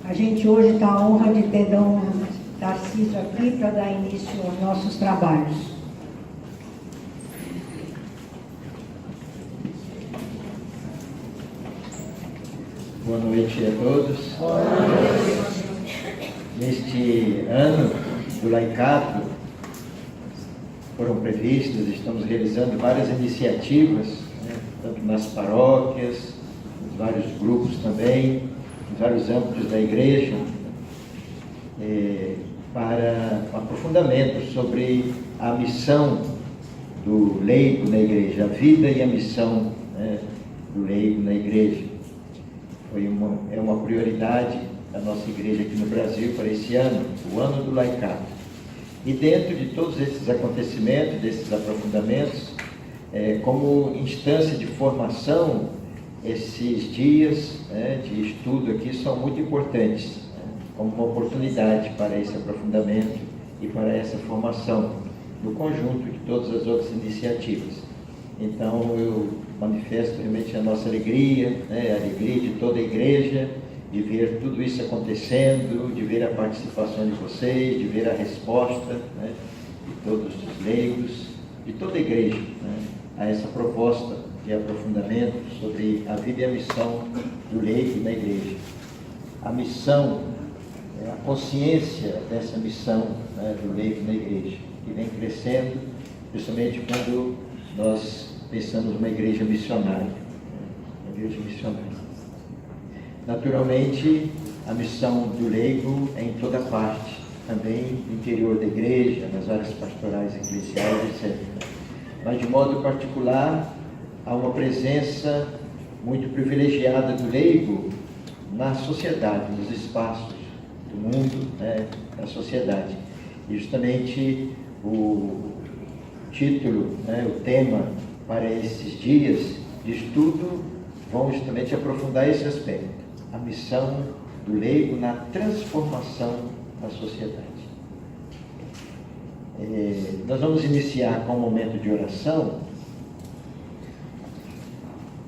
A gente hoje está a honra de ter Dom Tarcísio aqui para dar início aos nossos trabalhos. Boa noite a todos. Boa noite. Neste ano do laicato, foram previstas, estamos realizando várias iniciativas, né, tanto nas paróquias, nos vários grupos também, em vários âmbitos da igreja, para um aprofundamento sobre a missão do leigo na igreja, a vida e a missão, né, do leigo na igreja. É uma prioridade da nossa igreja aqui no Brasil para esse ano, o ano do laicato. E dentro de todos esses acontecimentos, desses aprofundamentos, como instância de formação, esses dias, né, de estudo aqui são muito importantes, né, como uma oportunidade para esse aprofundamento e para essa formação, no conjunto de todas as outras iniciativas. Então, eu manifesto realmente a nossa alegria, né, a alegria de toda a igreja, de ver tudo isso acontecendo, de ver a participação de vocês, de ver a resposta, né, de todos os leigos, de toda a igreja, né, a essa proposta de aprofundamento sobre a vida e a missão do leigo na igreja. A missão, a consciência dessa missão, né, do leigo na igreja, que vem crescendo, principalmente quando nós pensamos numa igreja missionária, uma igreja missionária. Naturalmente, a missão do leigo é em toda parte, também no interior da igreja, nas áreas pastorais, eclesiais, etc. Mas, de modo particular, há uma presença muito privilegiada do leigo na sociedade, nos espaços do mundo, né, da sociedade. E justamente o título, né, o tema para esses dias de estudo vão justamente aprofundar esse aspecto, a missão do leigo na transformação da sociedade. Nós vamos iniciar com um momento de oração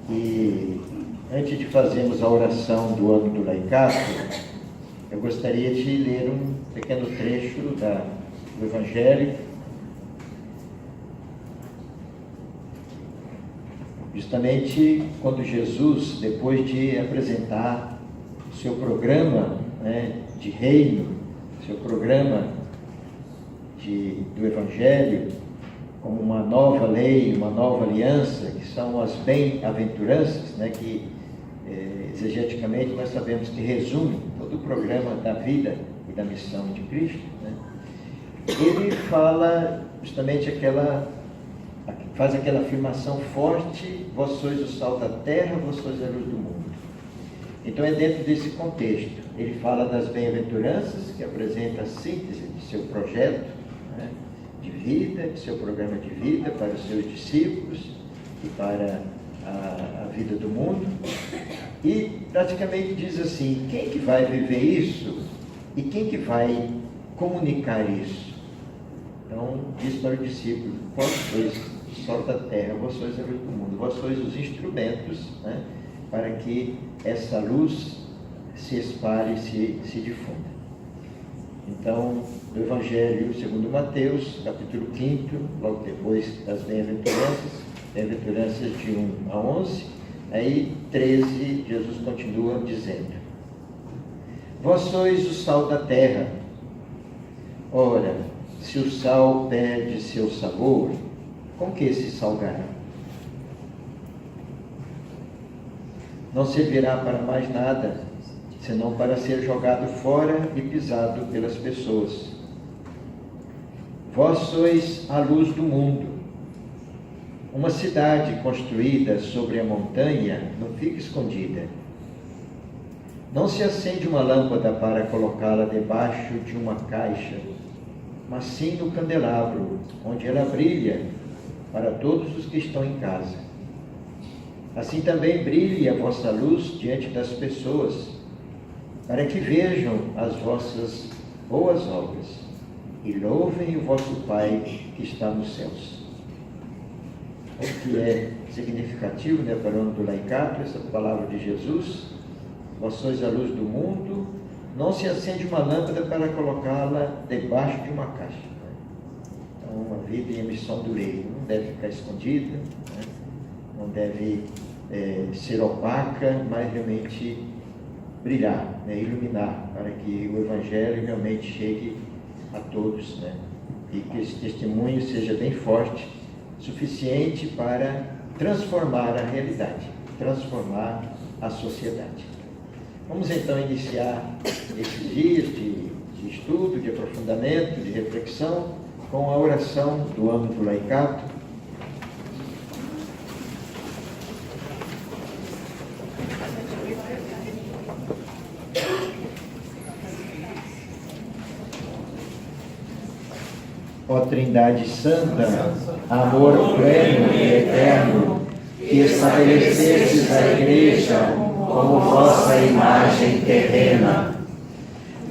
e antes de fazermos a oração do ano do laicato, eu gostaria de ler um pequeno trecho do Evangelho, justamente quando Jesus, depois de apresentar o seu programa, né, de reino, seu programa do Evangelho, como uma nova lei, uma nova aliança, que são as bem-aventuranças, né, que exegeticamente nós sabemos que resume todo o programa da vida e da missão de Cristo, né? Ele fala justamente faz aquela afirmação forte: vós sois o sal da terra, vós sois a luz do mundo. Então é dentro desse contexto. Ele fala das bem-aventuranças, que apresenta a síntese de seu projeto, né, de vida, de seu programa de vida para os seus discípulos e para a vida do mundo. E praticamente diz assim: quem que vai viver isso e quem que vai comunicar isso? Então diz para o discípulo: vós sois o sol da terra, vós sois a luz do mundo, vós sois os instrumentos, né, para que essa luz se espalhe e se difunda. Então, no Evangelho segundo Mateus, capítulo 5, logo depois das bem-aventuranças de 1 a 11, aí 13, Jesus continua dizendo: vós sois o sal da terra. Ora, se o sal perde seu sabor, com que se salgará? Não servirá para mais nada, senão para ser jogado fora e pisado pelas pessoas. Vós sois a luz do mundo. Uma cidade construída sobre a montanha não fica escondida. Não se acende uma lâmpada para colocá-la debaixo de uma caixa, mas sim no candelabro, onde ela brilha para todos os que estão em casa. Assim também brilhe a vossa luz diante das pessoas, para que vejam as vossas boas obras e louvem o vosso Pai que está nos céus. O que é significativo, para o ano do laicato, essa palavra de Jesus: vós sois a luz do mundo, não se acende uma lâmpada para colocá-la debaixo de uma caixa. Então, a vida e a missão do leiro não deve ficar escondida, né? Não deve ser opaca, mas realmente brilhar, né? Iluminar, para que o Evangelho realmente chegue a todos, né? E que esse testemunho seja bem forte, suficiente para transformar a realidade, transformar a sociedade. Vamos então iniciar esses dias de estudo, de aprofundamento, de reflexão, com a oração do ano do laicato. Ó Trindade Santa, amor pleno e eterno, que estabelecestes a Igreja como vossa imagem terrena,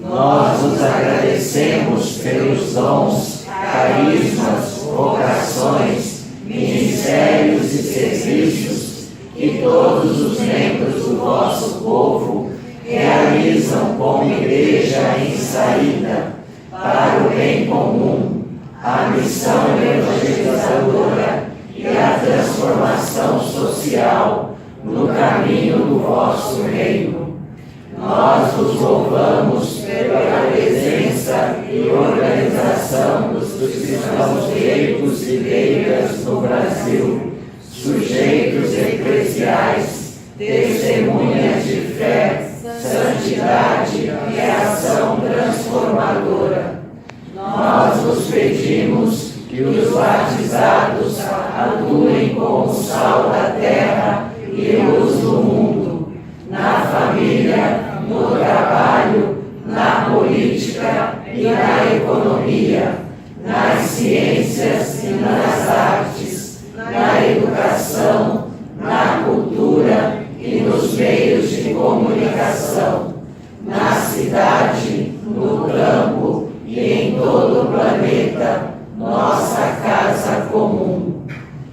nós os agradecemos pelos dons, carismas, vocações, ministérios e serviços que todos os membros do vosso povo realizam como Igreja em saída para o bem comum, a missão evangelizadora e a transformação social no caminho do vosso reino. Nós vos louvamos pela presença e organização dos cristãos leigos e leigas no Brasil, sujeitos eclesiais, testemunhas de fé, santidade e ação transformadora. Nós vos pedimos que os batizados atuem como sal da terra e luz do mundo, na família, no trabalho, na política e na economia, nas ciências e nas artes, na educação, na cultura e nos meios de comunicação, na cidade, no campo e em todo o planeta, nossa casa comum.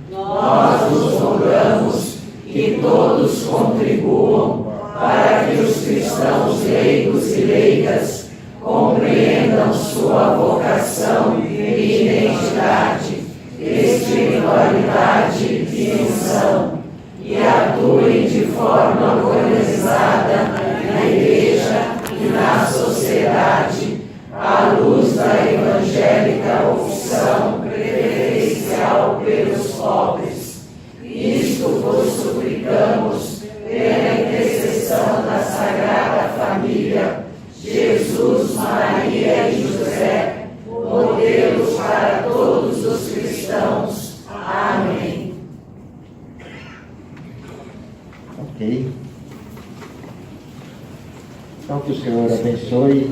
Nós vos rogamos que todos contribuam para que os cristãos leigos e leigas compreendam sua vocação e identidade, espiritualidade e missão, e atuem de forma organizada na Igreja e na sociedade, à luz da evangélica opção preferencial pelos pobres. Isto vos suplicamos pela intercessão da Sagrada Família, Jesus, Maria e José, modelos para todos os cristãos. Amém. Ok. Então, que o Senhor abençoe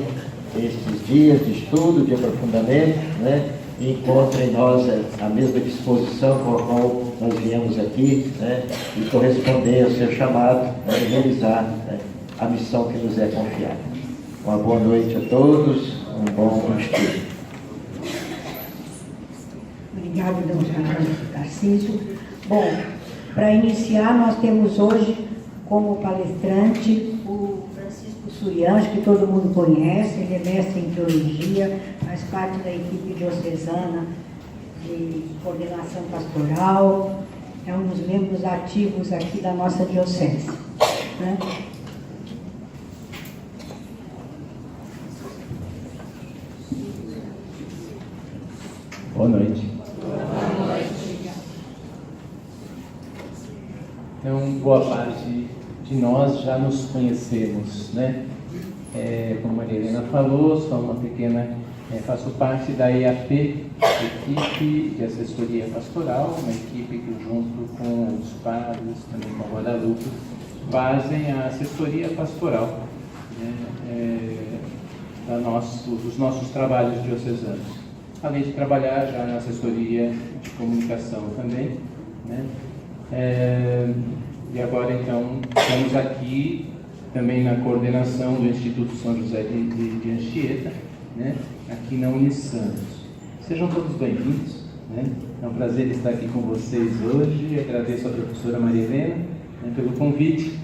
estes dias de estudo, de aprofundamento, né? E encontre em nós a mesma disposição com a qual nós viemos aqui, né? E corresponder ao seu chamado, né? E realizar, né? A missão que nos é confiada. Uma boa noite a todos, um bom estudo. Obrigada, Dom Tarcísio. Bom, para iniciar, nós temos hoje como palestrante o Francisco Surianjo, que todo mundo conhece. Ele é mestre em teologia, faz parte da equipe diocesana de coordenação pastoral, é um dos membros ativos aqui da nossa diocese, né? Boa noite. Boa noite. Então, boa parte de nós já nos conhecemos, né? Como a Maria Helena falou, sou uma pequena, faço parte da EAP, equipe de assessoria pastoral, uma equipe que junto com os padres, também com a Guadalupe, fazem a assessoria pastoral, né? Dos nossos trabalhos diocesanos. Além de trabalhar já na assessoria de comunicação também, né? E agora, então, estamos aqui também na coordenação do Instituto São José de Anchieta, né? Aqui na Unisantos. Sejam todos bem-vindos, né? É um prazer estar aqui com vocês hoje. Agradeço à professora Maria Helena, né, pelo convite.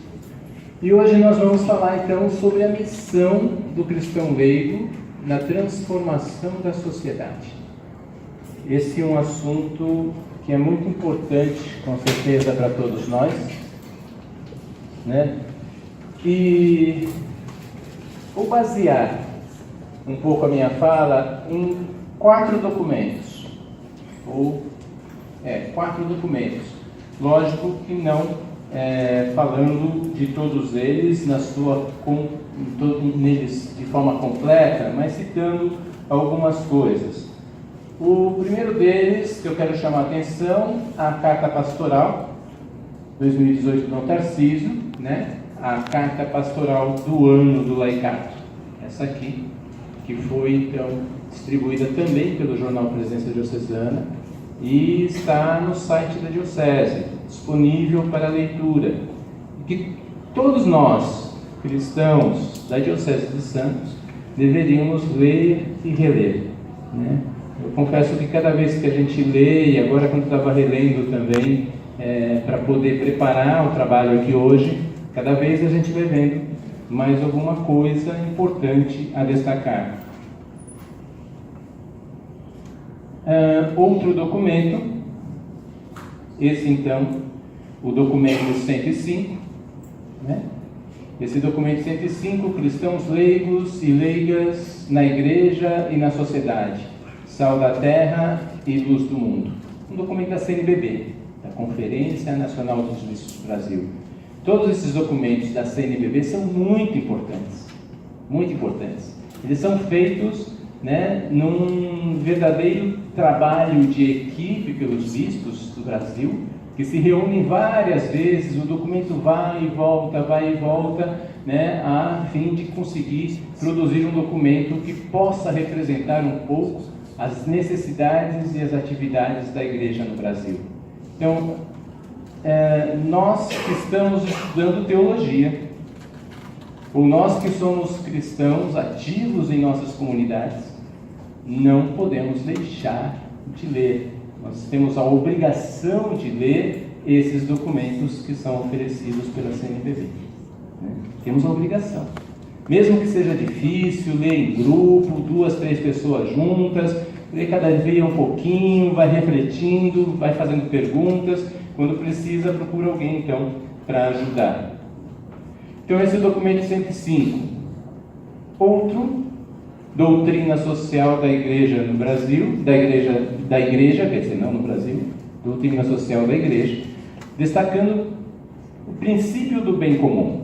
E hoje nós vamos falar então sobre a missão do cristão leigo na transformação da sociedade. Esse é um assunto que é muito importante, com certeza, para todos nós, né? E vou basear um pouco a minha fala em 4 documentos, quatro documentos. Lógico que não falando de todos eles neles de forma completa, mas citando algumas coisas. O primeiro deles, que eu quero chamar a atenção, a Carta Pastoral 2018 do Tarcísio, né? A Carta Pastoral do Ano do Laicato, essa aqui, que foi então distribuída também pelo jornal Presença Diocesana e está no site da Diocese, disponível para leitura. Que todos nós, cristãos da Diocese de Santos, deveríamos ler e reler, né? Eu confesso que cada vez que a gente lê, e agora quando estava relendo também, para poder preparar o trabalho aqui hoje, cada vez a gente vai vendo mais alguma coisa importante a destacar. Outro documento, esse então, o documento 105, né? Esse documento 105, Cristãos Leigos e Leigas na Igreja e na Sociedade, Sal da Terra e Luz do Mundo. Um documento da CNBB, da Conferência Nacional dos Bispos do Brasil. Todos esses documentos da CNBB são muito importantes, muito importantes. Eles são feitos, né, num verdadeiro trabalho de equipe pelos bispos do Brasil, que se reúnem várias vezes, o documento vai e volta, né, a fim de conseguir produzir um documento que possa representar um pouco as necessidades e as atividades da Igreja no Brasil. Então, nós que estamos estudando teologia, ou nós que somos cristãos ativos em nossas comunidades, não podemos deixar de ler. Nós temos a obrigação de ler esses documentos que são oferecidos pela CNBB, né? Temos a obrigação. Mesmo que seja difícil, ler em grupo, 2, 3 pessoas juntas, ler cada dia um pouquinho, vai refletindo, vai fazendo perguntas. Quando precisa, procura alguém, então, para ajudar. Então, esse é o documento 105. Outro, Doutrina Social da Igreja no Brasil, da igreja, quer dizer, não no Brasil, Doutrina Social da Igreja, destacando o princípio do bem comum.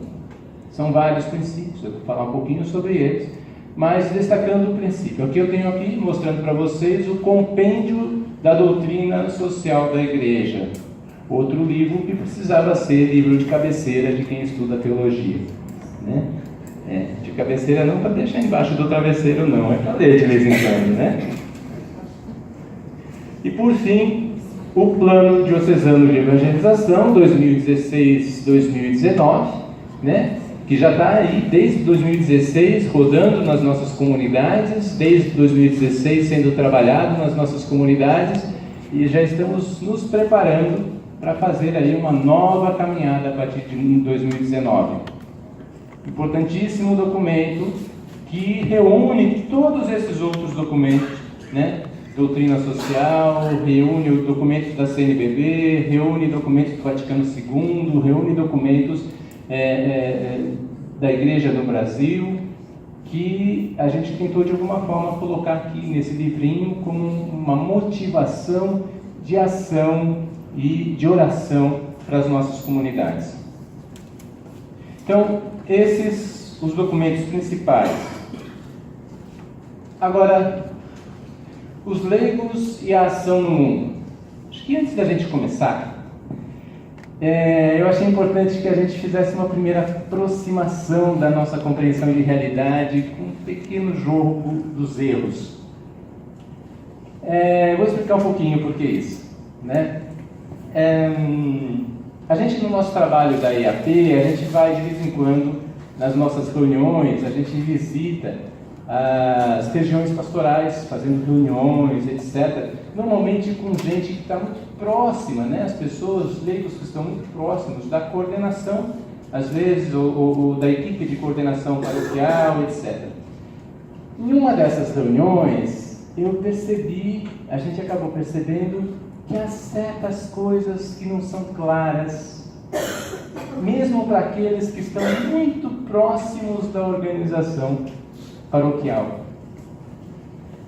São vários princípios, eu vou falar um pouquinho sobre eles, mas destacando o princípio. Aqui eu tenho aqui, mostrando para vocês, o Compêndio da Doutrina Social da Igreja. Outro livro que precisava ser livro de cabeceira de quem estuda teologia, né? De cabeceira não para deixar embaixo do travesseiro, não, é para ler de vez em quando, né? E por fim, o Plano Diocesano de Evangelização 2016-2019, né? Que já está aí desde 2016 rodando nas nossas comunidades, desde 2016 sendo trabalhado nas nossas comunidades, e já estamos nos preparando para fazer aí uma nova caminhada a partir de 2019. Importantíssimo documento que reúne todos esses outros documentos, né? Doutrina Social, reúne os documentos da CNBB, reúne documentos do Vaticano II, reúne documentos da Igreja no Brasil, que a gente tentou de alguma forma colocar aqui nesse livrinho como uma motivação de ação e de oração para as nossas comunidades. Então, esses os documentos principais. Agora, os leigos e a ação no mundo. Acho que antes da gente começar, eu achei importante que a gente fizesse uma primeira aproximação da nossa compreensão de realidade com um pequeno jogo dos erros. Vou explicar um pouquinho por que isso, né? A gente, no nosso trabalho da IAP, a gente vai de vez em quando nas nossas reuniões, a gente visita as regiões pastorais, fazendo reuniões, etc. Normalmente com gente que está muito próxima, né? As pessoas, os leigos que estão muito próximos da coordenação às vezes, ou da equipe de coordenação paroquial, etc. Em uma dessas reuniões, a gente acabou percebendo que há certas coisas que não são claras, mesmo para aqueles que estão muito próximos da organização paroquial.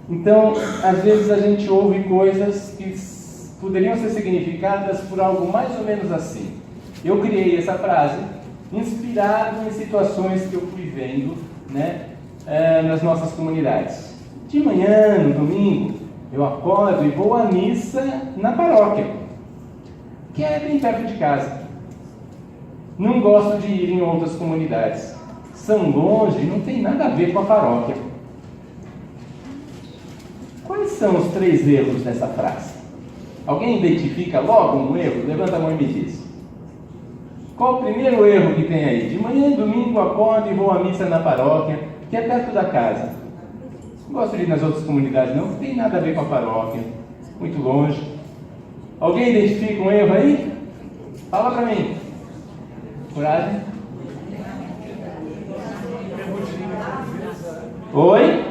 Então, às vezes a gente ouve coisas que poderiam ser significadas por algo mais ou menos assim. Eu criei essa frase inspirado em situações que eu fui vendo, né, nas nossas comunidades. De manhã, no domingo, eu acordo e vou à missa na paróquia, que é bem perto de casa. Não gosto de ir em outras comunidades. São longe e não tem nada a ver com a paróquia. Quais são os 3 erros dessa frase? Alguém identifica logo um erro? Levanta a mão e me diz. Qual o primeiro erro que tem aí? De manhã e domingo acordo e vou à missa na paróquia, que é perto da casa. Não gosto de ir nas outras comunidades não tem nada a ver com a paróquia. Muito longe. Alguém identifica um erro aí? Fala pra mim. Coragem? Oi?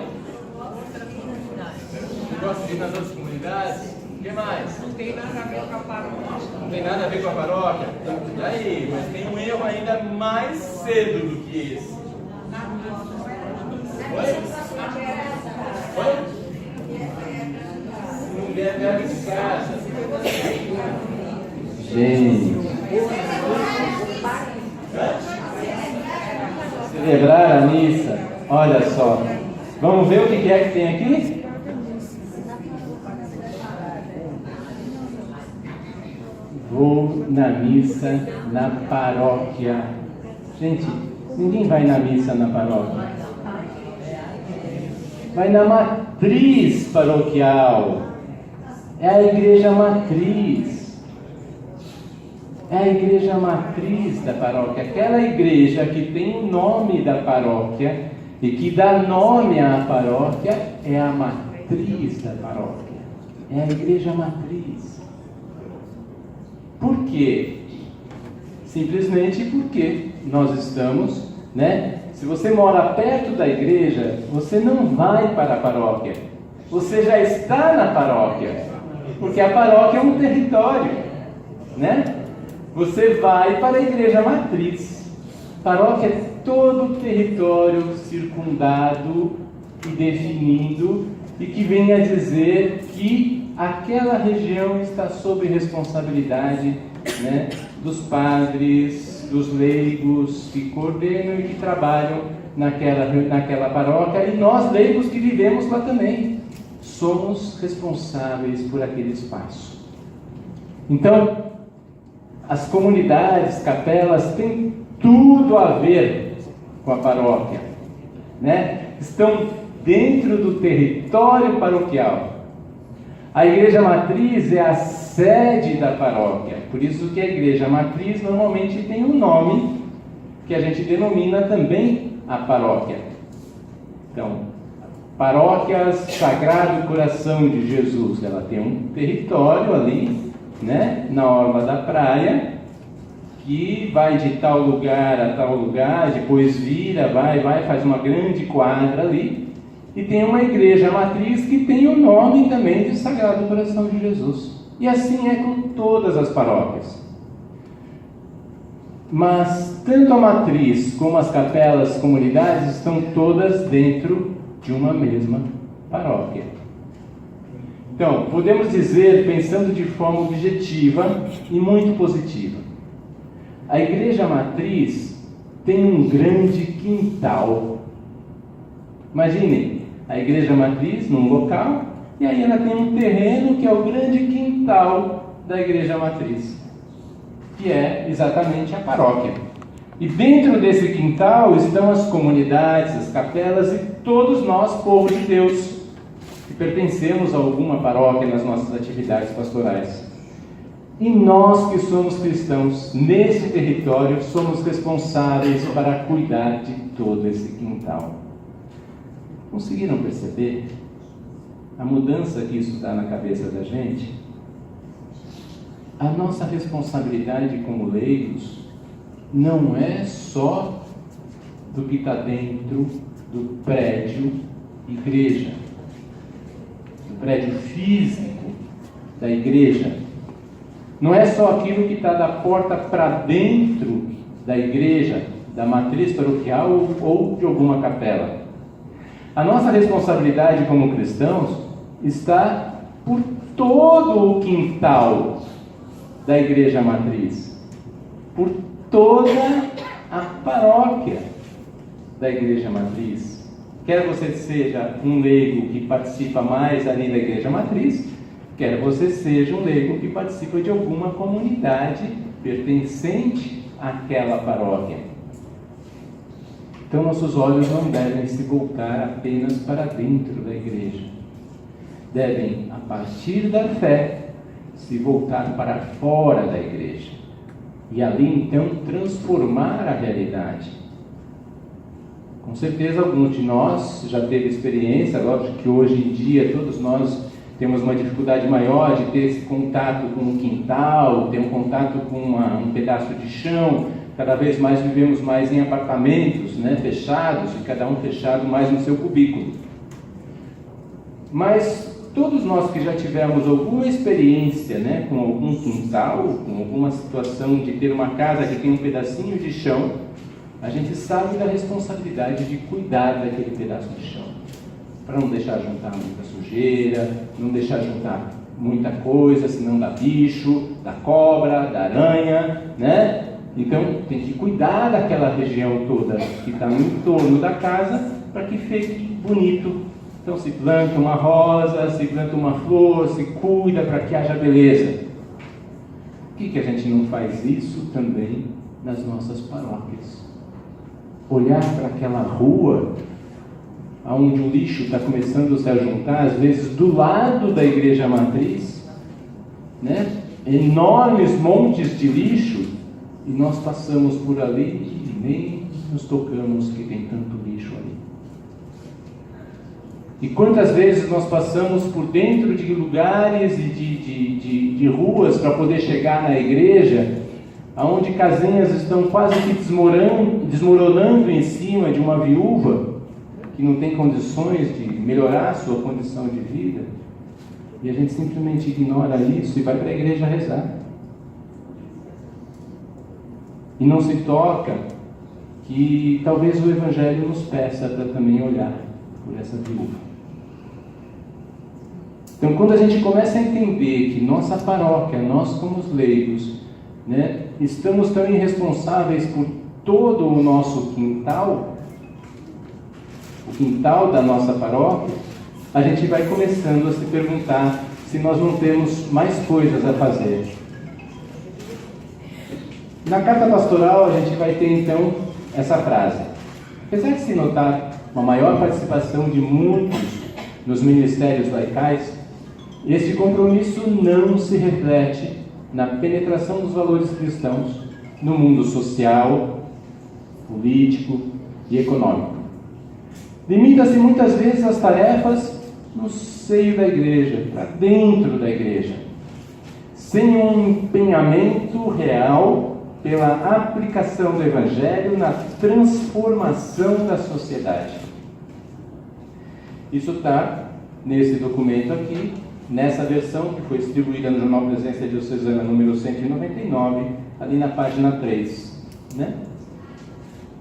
Gosto de ir nas outras comunidades? O que mais? Não tem nada a ver com a paróquia. Não tem nada a ver com a paróquia? E aí? Mas tem um erro ainda mais cedo do que esse. Oi? Oi? Mulher perto de casa. Gente. Celebrar a missa. Olha só. Vamos ver o que é que tem aqui? Vou na missa na paróquia. Gente, ninguém vai na missa na paróquia. Vai na matriz paroquial. É a igreja matriz. É a igreja matriz da paróquia. Aquela igreja que tem o nome da paróquia e que dá nome à paróquia é a matriz da paróquia. É a igreja matriz. Por quê? Simplesmente porque nós estamos, né? Se você mora perto da igreja, você não vai para a paróquia. Você já está na paróquia. Porque a paróquia é um território, né? Você vai para a igreja matriz. Paróquia é todo o território circundado e definido e que vem a dizer que aquela região está sob responsabilidade, né, dos padres, dos leigos que coordenam e que trabalham naquela paróquia, e nós leigos que vivemos lá também somos responsáveis por aquele espaço. Então, as comunidades, capelas, têm tudo a ver com a paróquia, né? Estão dentro do território paroquial. A igreja matriz é a sede da paróquia, por isso que a igreja matriz normalmente tem um nome que a gente denomina também a paróquia. Então, paróquias Sagrado Coração de Jesus, ela tem um território ali, né, na orla da praia, que vai de tal lugar a tal lugar, depois vira, vai, faz uma grande quadra ali. E tem uma igreja matriz que tem o nome também de Sagrado Coração de Jesus. E assim é com todas as paróquias. Mas tanto a matriz como as capelas, comunidades, estão todas dentro de uma mesma paróquia. Então, podemos dizer, pensando de forma objetiva e muito positiva, a igreja matriz tem um grande quintal. Imaginem, a igreja matriz num local, e aí ela tem um terreno que é o grande quintal da igreja matriz, que é exatamente a paróquia. E dentro desse quintal estão as comunidades, as capelas e todos nós, povo de Deus, que pertencemos a alguma paróquia nas nossas atividades pastorais. E nós que somos cristãos, nesse território, somos responsáveis para cuidar de todo esse quintal. Conseguiram perceber a mudança que isso dá na cabeça da gente? A nossa responsabilidade como leigos não é só do que está dentro do prédio igreja, do prédio físico da igreja. Não é só aquilo que está da porta para dentro da igreja, da matriz paroquial ou de alguma capela. A nossa responsabilidade como cristãos está por todo o quintal da igreja matriz, por toda a paróquia da igreja matriz. Quer você seja um leigo que participa mais ali da igreja matriz, quer você seja um leigo que participa de alguma comunidade pertencente àquela paróquia. Então nossos olhos não devem se voltar apenas para dentro da igreja. Devem, a partir da fé, se voltar para fora da igreja. E ali então transformar a realidade. Com certeza alguns de nós já teve experiência, lógico que hoje em dia todos nós temos uma dificuldade maior de ter esse contato com o quintal, ter um contato com um pedaço de chão. Cada vez mais vivemos mais em apartamentos, né, fechados, e cada um fechado mais no seu cubículo. Mas todos nós que já tivemos alguma experiência, né, com algum quintal, com alguma situação de ter uma casa que tem um pedacinho de chão, a gente sabe da responsabilidade de cuidar daquele pedaço de chão, para não deixar juntar muita sujeira, não deixar juntar muita coisa, senão dá bicho, dá cobra, dá aranha, né? Então tem que cuidar daquela região toda que está no entorno da casa para que fique bonito. Então se planta uma rosa, se planta uma flor, se cuida para que haja beleza. Por que a gente não faz isso também nas nossas paróquias? Olhar para aquela rua onde o lixo está começando a se juntar, às vezes do lado da igreja matriz, né? Enormes montes de lixo, e nós passamos por ali e nem nos tocamos que tem tanto lixo ali. E quantas vezes nós passamos por dentro de lugares e de ruas para poder chegar na igreja, onde casinhas estão quase que desmoronando em cima de uma viúva que não tem condições de melhorar a sua condição de vida, e a gente simplesmente ignora isso e vai para a igreja rezar. E não se toca que talvez o Evangelho nos peça para também olhar por essa viúva. Então, quando a gente começa a entender que nossa paróquia, nós como os leigos, né, estamos também responsáveis por todo o nosso quintal, o quintal da nossa paróquia, a gente vai começando a se perguntar se nós não temos mais coisas a fazer. Na carta pastoral a gente vai ter então essa frase: apesar de se notar uma maior participação de muitos nos ministérios laicais, esse compromisso não se reflete na penetração dos valores cristãos no mundo social, político e econômico. Limita-se muitas vezes as tarefas no seio da igreja, para dentro da igreja, sem um empenhamento real pela aplicação do Evangelho na transformação da sociedade. Isso está nesse documento aqui, nessa versão que foi distribuída no Jornal Presença Diocesana número 199, ali na página 3. Né?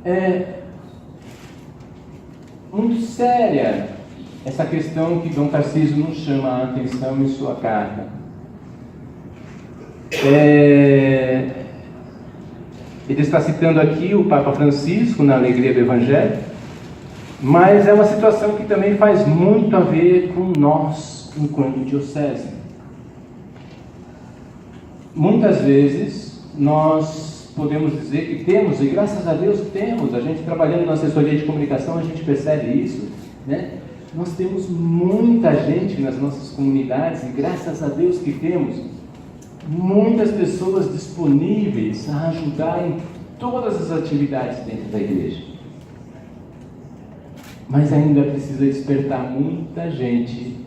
É muito séria essa questão que Dom Tarcísio nos chama a atenção em sua carta. Ele está citando aqui o Papa Francisco na Alegria do Evangelho, mas é uma situação que também faz muito a ver com nós, enquanto diocese. Muitas vezes nós podemos dizer que temos, e graças a Deus temos, a gente trabalhando na assessoria de comunicação, a gente percebe isso, né? Nós temos muita gente nas nossas comunidades, e graças a Deus que temos muitas pessoas disponíveis a ajudar em todas as atividades dentro da igreja. Mas ainda precisa despertar muita gente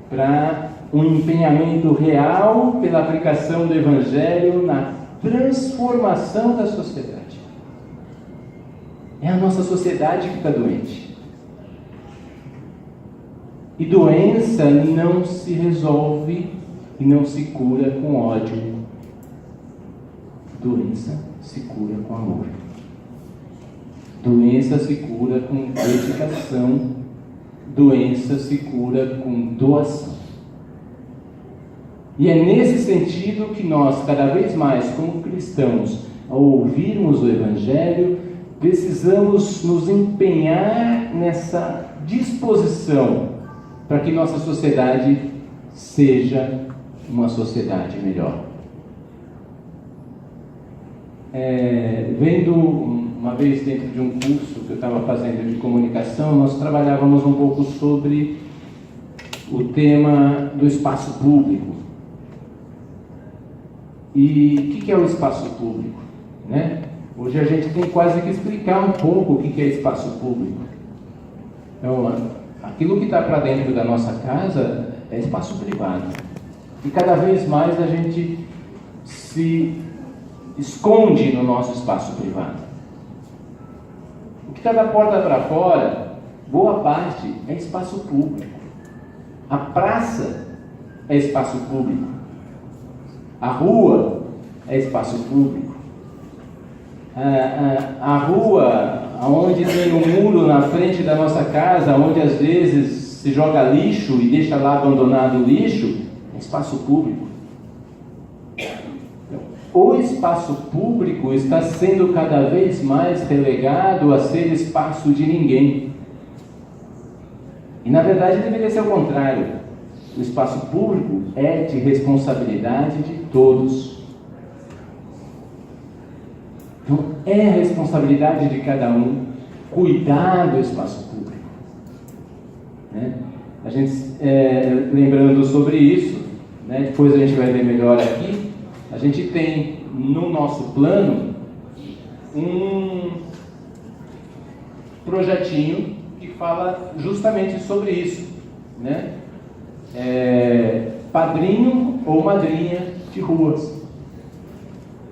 para um empenhamento real pela aplicação do Evangelho na transformação da sociedade. É a nossa sociedade que está doente. E doença não se resolve e não se cura com ódio. Doença se cura com amor. Doença se cura com dedicação. Doença se cura com doação. E é nesse sentido que nós, cada vez mais, como cristãos, ao ouvirmos o Evangelho, precisamos nos empenhar nessa disposição para que nossa sociedade seja uma sociedade melhor. Vendo uma vez dentro de um curso que eu estava fazendo de comunicação, nós trabalhávamos um pouco sobre o tema do espaço público. E o que é o espaço público? Né? Hoje a gente tem quase que explicar um pouco o que é espaço público. Então, aquilo que está para dentro da nossa casa é espaço privado. E cada vez mais a gente se esconde no nosso espaço privado. O que está da porta para fora, boa parte, é espaço público. A praça é espaço público. A rua é espaço público. A rua, onde tem um muro na frente da nossa casa, onde às vezes se joga lixo e deixa lá abandonado o lixo, é espaço público. O espaço público está sendo cada vez mais relegado a ser espaço de ninguém. E na verdade deveria ser o contrário. O espaço público é de responsabilidade de todos. Então é a responsabilidade de cada um cuidar do espaço público. Né? A gente, lembrando sobre isso, né, depois a gente vai ver melhor aqui, a gente tem no nosso plano um projetinho que fala justamente sobre isso, né? Padrinho ou madrinha de ruas,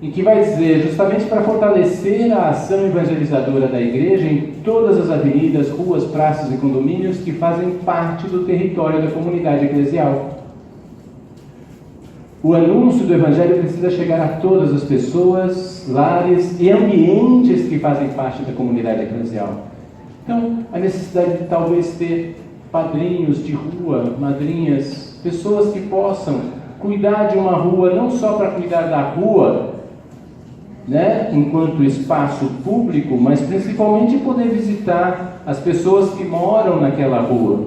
em que vai dizer justamente para fortalecer a ação evangelizadora da igreja em todas as avenidas, ruas, praças e condomínios que fazem parte do território da comunidade eclesial. O anúncio do Evangelho precisa chegar a todas as pessoas, lares e ambientes que fazem parte da comunidade eclesial. Então, a necessidade de talvez ter padrinhos de rua, madrinhas, pessoas que possam cuidar de uma rua, não só para cuidar da rua, né, enquanto espaço público, mas principalmente poder visitar as pessoas que moram naquela rua,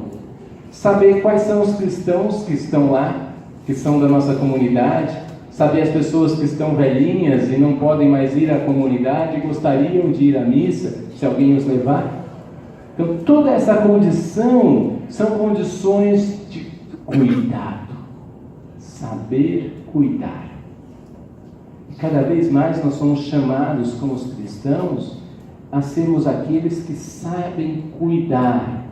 saber quais são os cristãos que estão lá, que são da nossa comunidade, saber as pessoas que estão velhinhas e não podem mais ir à comunidade e gostariam de ir à missa, se alguém os levar. Então, toda essa condição são condições de cuidado, saber cuidar. E cada vez mais nós somos chamados, como os cristãos, a sermos aqueles que sabem cuidar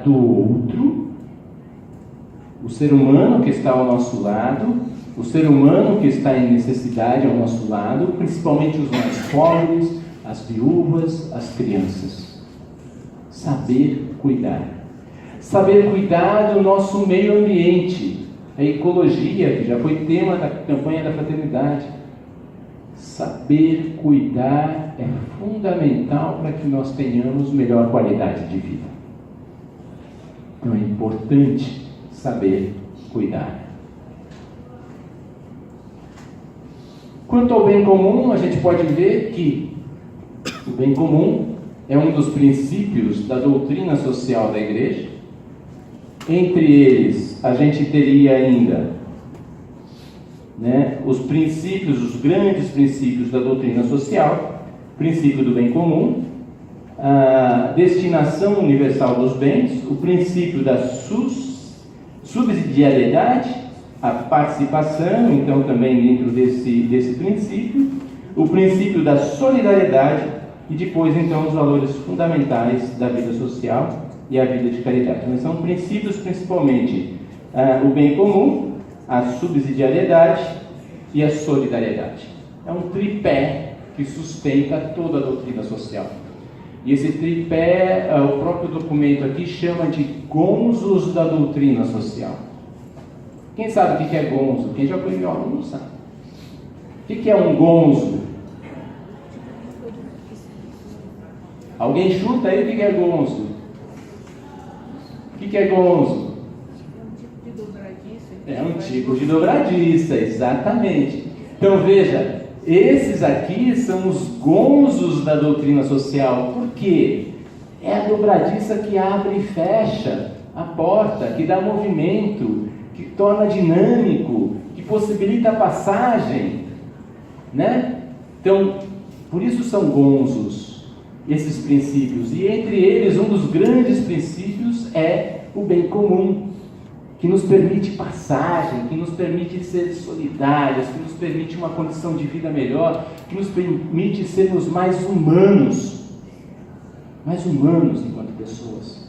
do outro, o ser humano que está ao nosso lado, o ser humano que está em necessidade ao nosso lado, principalmente os mais pobres, as viúvas, as crianças. Saber cuidar. Saber cuidar do nosso meio ambiente, a ecologia, que já foi tema da campanha da fraternidade. Saber cuidar é fundamental para que nós tenhamos melhor qualidade de vida. Então é importante saber cuidar. Quanto ao bem comum, a gente pode ver que o bem comum é um dos princípios da doutrina social da igreja. Entre eles, a gente teria ainda, né, os princípios, os grandes princípios da doutrina social, princípio do bem comum, a destinação universal dos bens, o princípio da subsidiariedade, a participação, então também dentro desse princípio, o princípio da solidariedade e depois então os valores fundamentais da vida social e a vida de caridade. Mas são princípios principalmente o bem comum, a subsidiariedade e a solidariedade. É um tripé que sustenta toda a doutrina social. E esse tripé, o próprio documento aqui chama de gonzos da doutrina social. Quem sabe o que é gonzo? Quem já foi meu aluno sabe. O que é um gonzo? Alguém chuta aí o que é gonzo? O que é gonzo? É um tipo de dobradiça, exatamente. Então veja, esses aqui são os gonzos da doutrina social. Por quê? É a dobradiça que abre e fecha a porta, que dá movimento, que torna dinâmico, que possibilita a passagem, né? Então, por isso são gonzos esses princípios. E entre eles, um dos grandes princípios é o bem comum, que nos permite passagem, que nos permite ser solidários, que nos permite uma condição de vida melhor, que nos permite sermos mais humanos enquanto pessoas.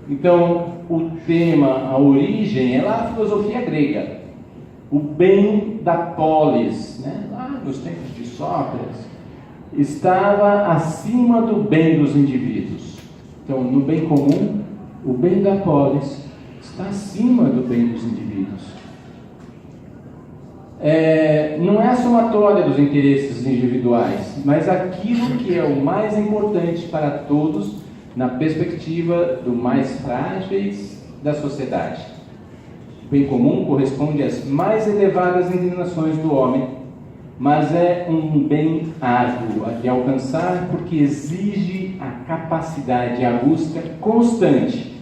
Então, o tema, a origem, é lá a filosofia grega, o bem da polis, né? Lá nos tempos de Sócrates, estava acima do bem dos indivíduos. Então, no bem comum, o bem da polis está acima do bem dos indivíduos. Não é a somatória dos interesses individuais, mas aquilo que é o mais importante para todos na perspectiva dos mais frágeis da sociedade. O bem comum corresponde às mais elevadas inclinações do homem, mas é um bem árduo de alcançar porque exige a capacidade, a busca constante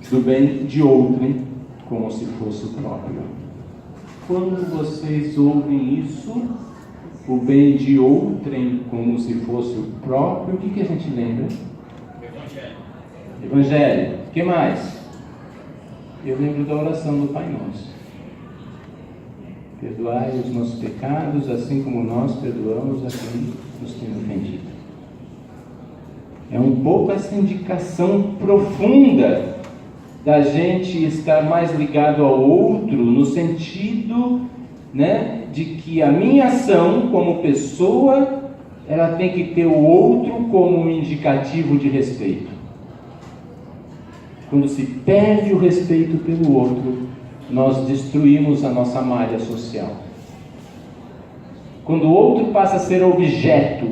do bem de outrem, como se fosse o próprio. Quando vocês ouvem isso, o bem de outrem, como se fosse o próprio, o que a gente lembra? Evangelho. O que mais? Eu lembro da oração do Pai Nosso. Perdoai os nossos pecados, assim como nós perdoamos a quem nos tem ofendido. É um pouco essa indicação profunda da gente estar mais ligado ao outro, no sentido, né, de que a minha ação como pessoa, ela tem que ter o outro como um indicativo de respeito. Quando se perde o respeito pelo outro, nós destruímos a nossa malha social. Quando o outro passa a ser objeto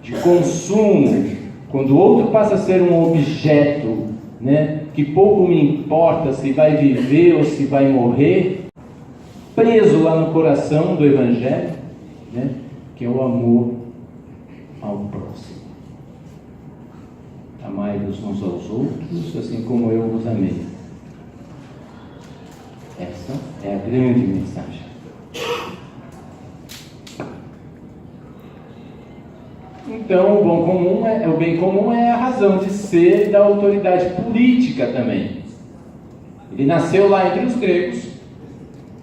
de consumo, quando o outro passa a ser um objeto, né, que pouco me importa se vai viver ou se vai morrer, preso lá no coração do Evangelho, né, que é o amor ao próximo. Amai-vos uns aos outros, assim como eu vos amei. Essa é a grande mensagem. Então, o bem comum é a razão de ser da autoridade política também. Ele nasceu lá entre os gregos,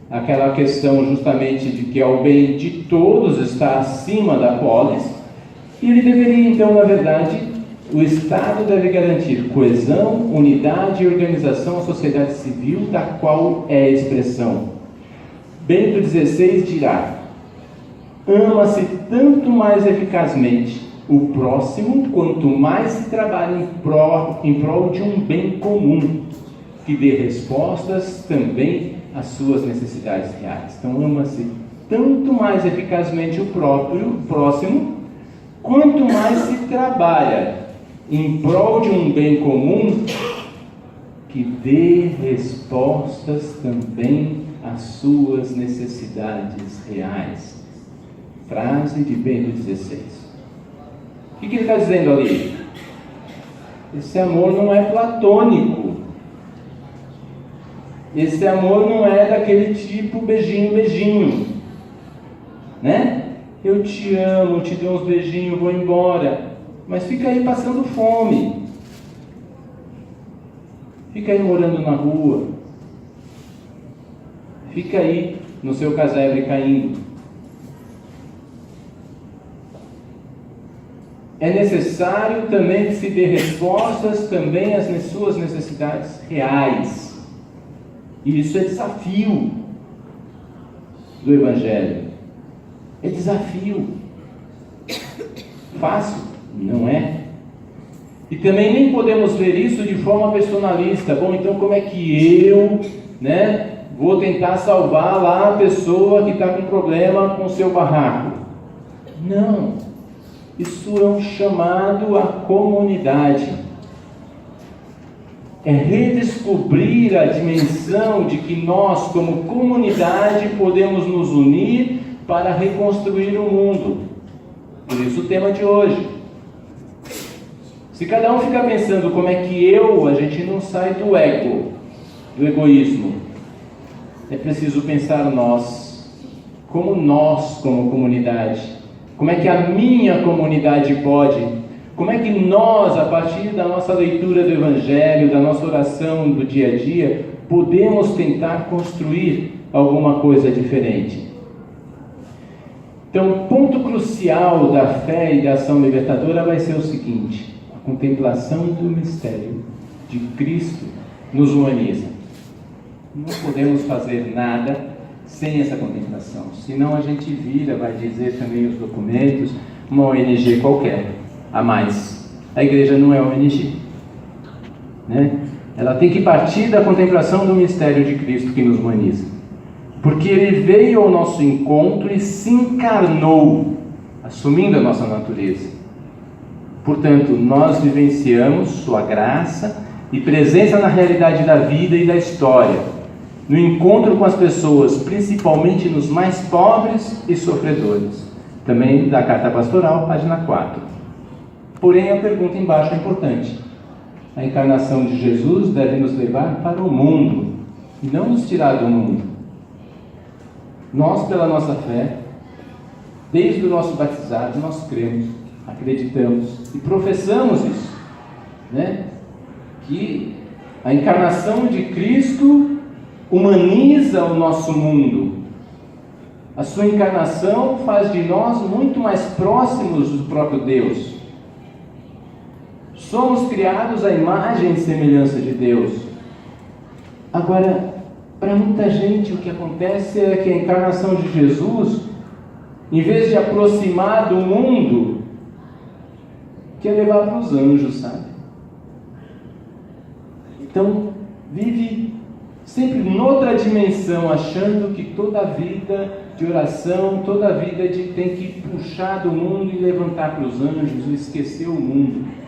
aquela questão justamente de que o bem de todos está acima da polis, e ele deveria, então, na verdade, o Estado deve garantir coesão, unidade e organização à sociedade civil, da qual é a expressão. Bento XVI dirá: ama-se tanto mais eficazmente o próximo, quanto mais se trabalha em prol de um bem comum, que dê respostas também às suas necessidades reais. Então, ama-se tanto mais eficazmente o próximo, quanto mais se trabalha em prol de um bem comum, que dê respostas também às suas necessidades reais. Frase de Bento XVI. O que ele está dizendo ali? Esse amor não é platônico. Esse amor não é daquele tipo beijinho, beijinho, né? Eu te amo, te dou uns beijinhos, vou embora. Mas fica aí passando fome. Fica aí morando na rua. Fica aí no seu casebre caindo. É necessário também que se dê respostas também às suas necessidades reais. E isso é desafio do Evangelho. É desafio. Fácil? Não é. E também nem podemos ver isso de forma personalista. Bom, então como é que eu, vou tentar salvar lá a pessoa que está com problema com o seu barraco? Não. Isso é um chamado à comunidade. É redescobrir a dimensão de que nós, como comunidade, podemos nos unir para reconstruir o mundo. Por isso o tema de hoje. Se cada um ficar pensando como é que a gente não sai do ego, do egoísmo. É preciso pensar nós, como comunidade. Como é que a minha comunidade pode? Como é que nós, a partir da nossa leitura do Evangelho, da nossa oração do dia a dia, podemos tentar construir alguma coisa diferente? Então, o ponto crucial da fé e da ação libertadora vai ser o seguinte: a contemplação do mistério de Cristo nos humaniza. Não podemos fazer nada sem essa contemplação, senão a gente vira, vai dizer também os documentos, uma ONG qualquer. A mais, a igreja não é ONG, Ela tem que partir da contemplação do mistério de Cristo que nos humaniza, porque Ele veio ao nosso encontro e se encarnou, assumindo a nossa natureza. Portanto, nós vivenciamos Sua graça e presença na realidade da vida e da história, no encontro com as pessoas, principalmente nos mais pobres e sofredores. Também da Carta Pastoral, página 4. Porém, a pergunta embaixo é importante. A encarnação de Jesus deve nos levar para o mundo, e não nos tirar do mundo. Nós, pela nossa fé, desde o nosso batizado, nós cremos, acreditamos e professamos isso, que a encarnação de Cristo humaniza o nosso mundo. A sua encarnação faz de nós muito mais próximos do próprio Deus. Somos criados à imagem e semelhança de Deus. Agora, para muita gente o que acontece é que a encarnação de Jesus, em vez de aproximar do mundo, quer levar para os anjos, sabe? Então, vive sempre noutra dimensão, achando que toda a vida de oração, toda a vida tem que puxar do mundo e levantar para os anjos, e esquecer o mundo.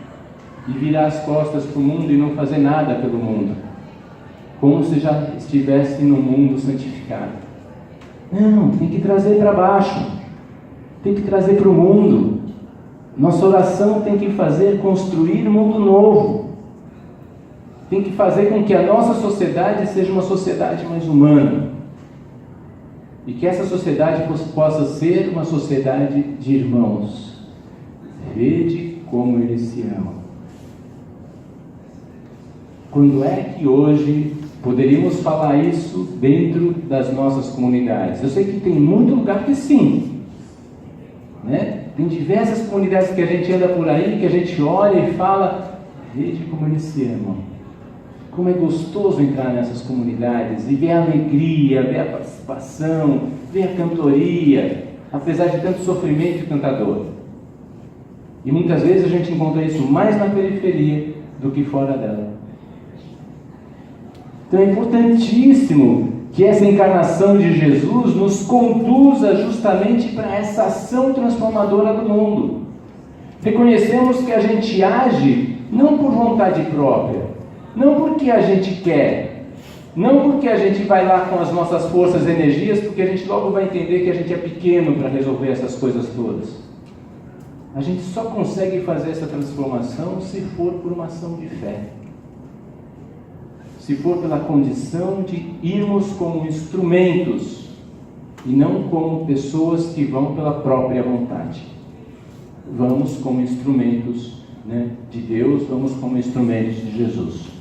E virar as costas para o mundo e não fazer nada pelo mundo, como se já estivesse no mundo santificado. Não, tem que trazer para baixo, tem que trazer para o mundo. Nossa oração tem que fazer construir um mundo novo, tem que fazer com que a nossa sociedade seja uma sociedade mais humana, e que essa sociedade possa ser uma sociedade de irmãos. Vede como eles se amam. Quando é que hoje poderíamos falar isso dentro das nossas comunidades? Eu sei que tem muito lugar que sim, Tem diversas comunidades que a gente anda por aí, que a gente olha e fala, veja como eles se amam. Como é gostoso entrar nessas comunidades e ver a alegria, ver a participação, ver a cantoria, apesar de tanto sofrimento e tanta dor. E muitas vezes a gente encontra isso mais na periferia do que fora dela. Então é importantíssimo que essa encarnação de Jesus nos conduza justamente para essa ação transformadora do mundo. Reconhecemos que a gente age não por vontade própria, não porque a gente quer, não porque a gente vai lá com as nossas forças e energias, porque a gente logo vai entender que a gente é pequeno para resolver essas coisas todas. A gente só consegue fazer essa transformação se for por uma ação de fé. Se for pela condição de irmos como instrumentos e não como pessoas que vão pela própria vontade. Vamos como instrumentos de Deus, vamos como instrumentos de Jesus.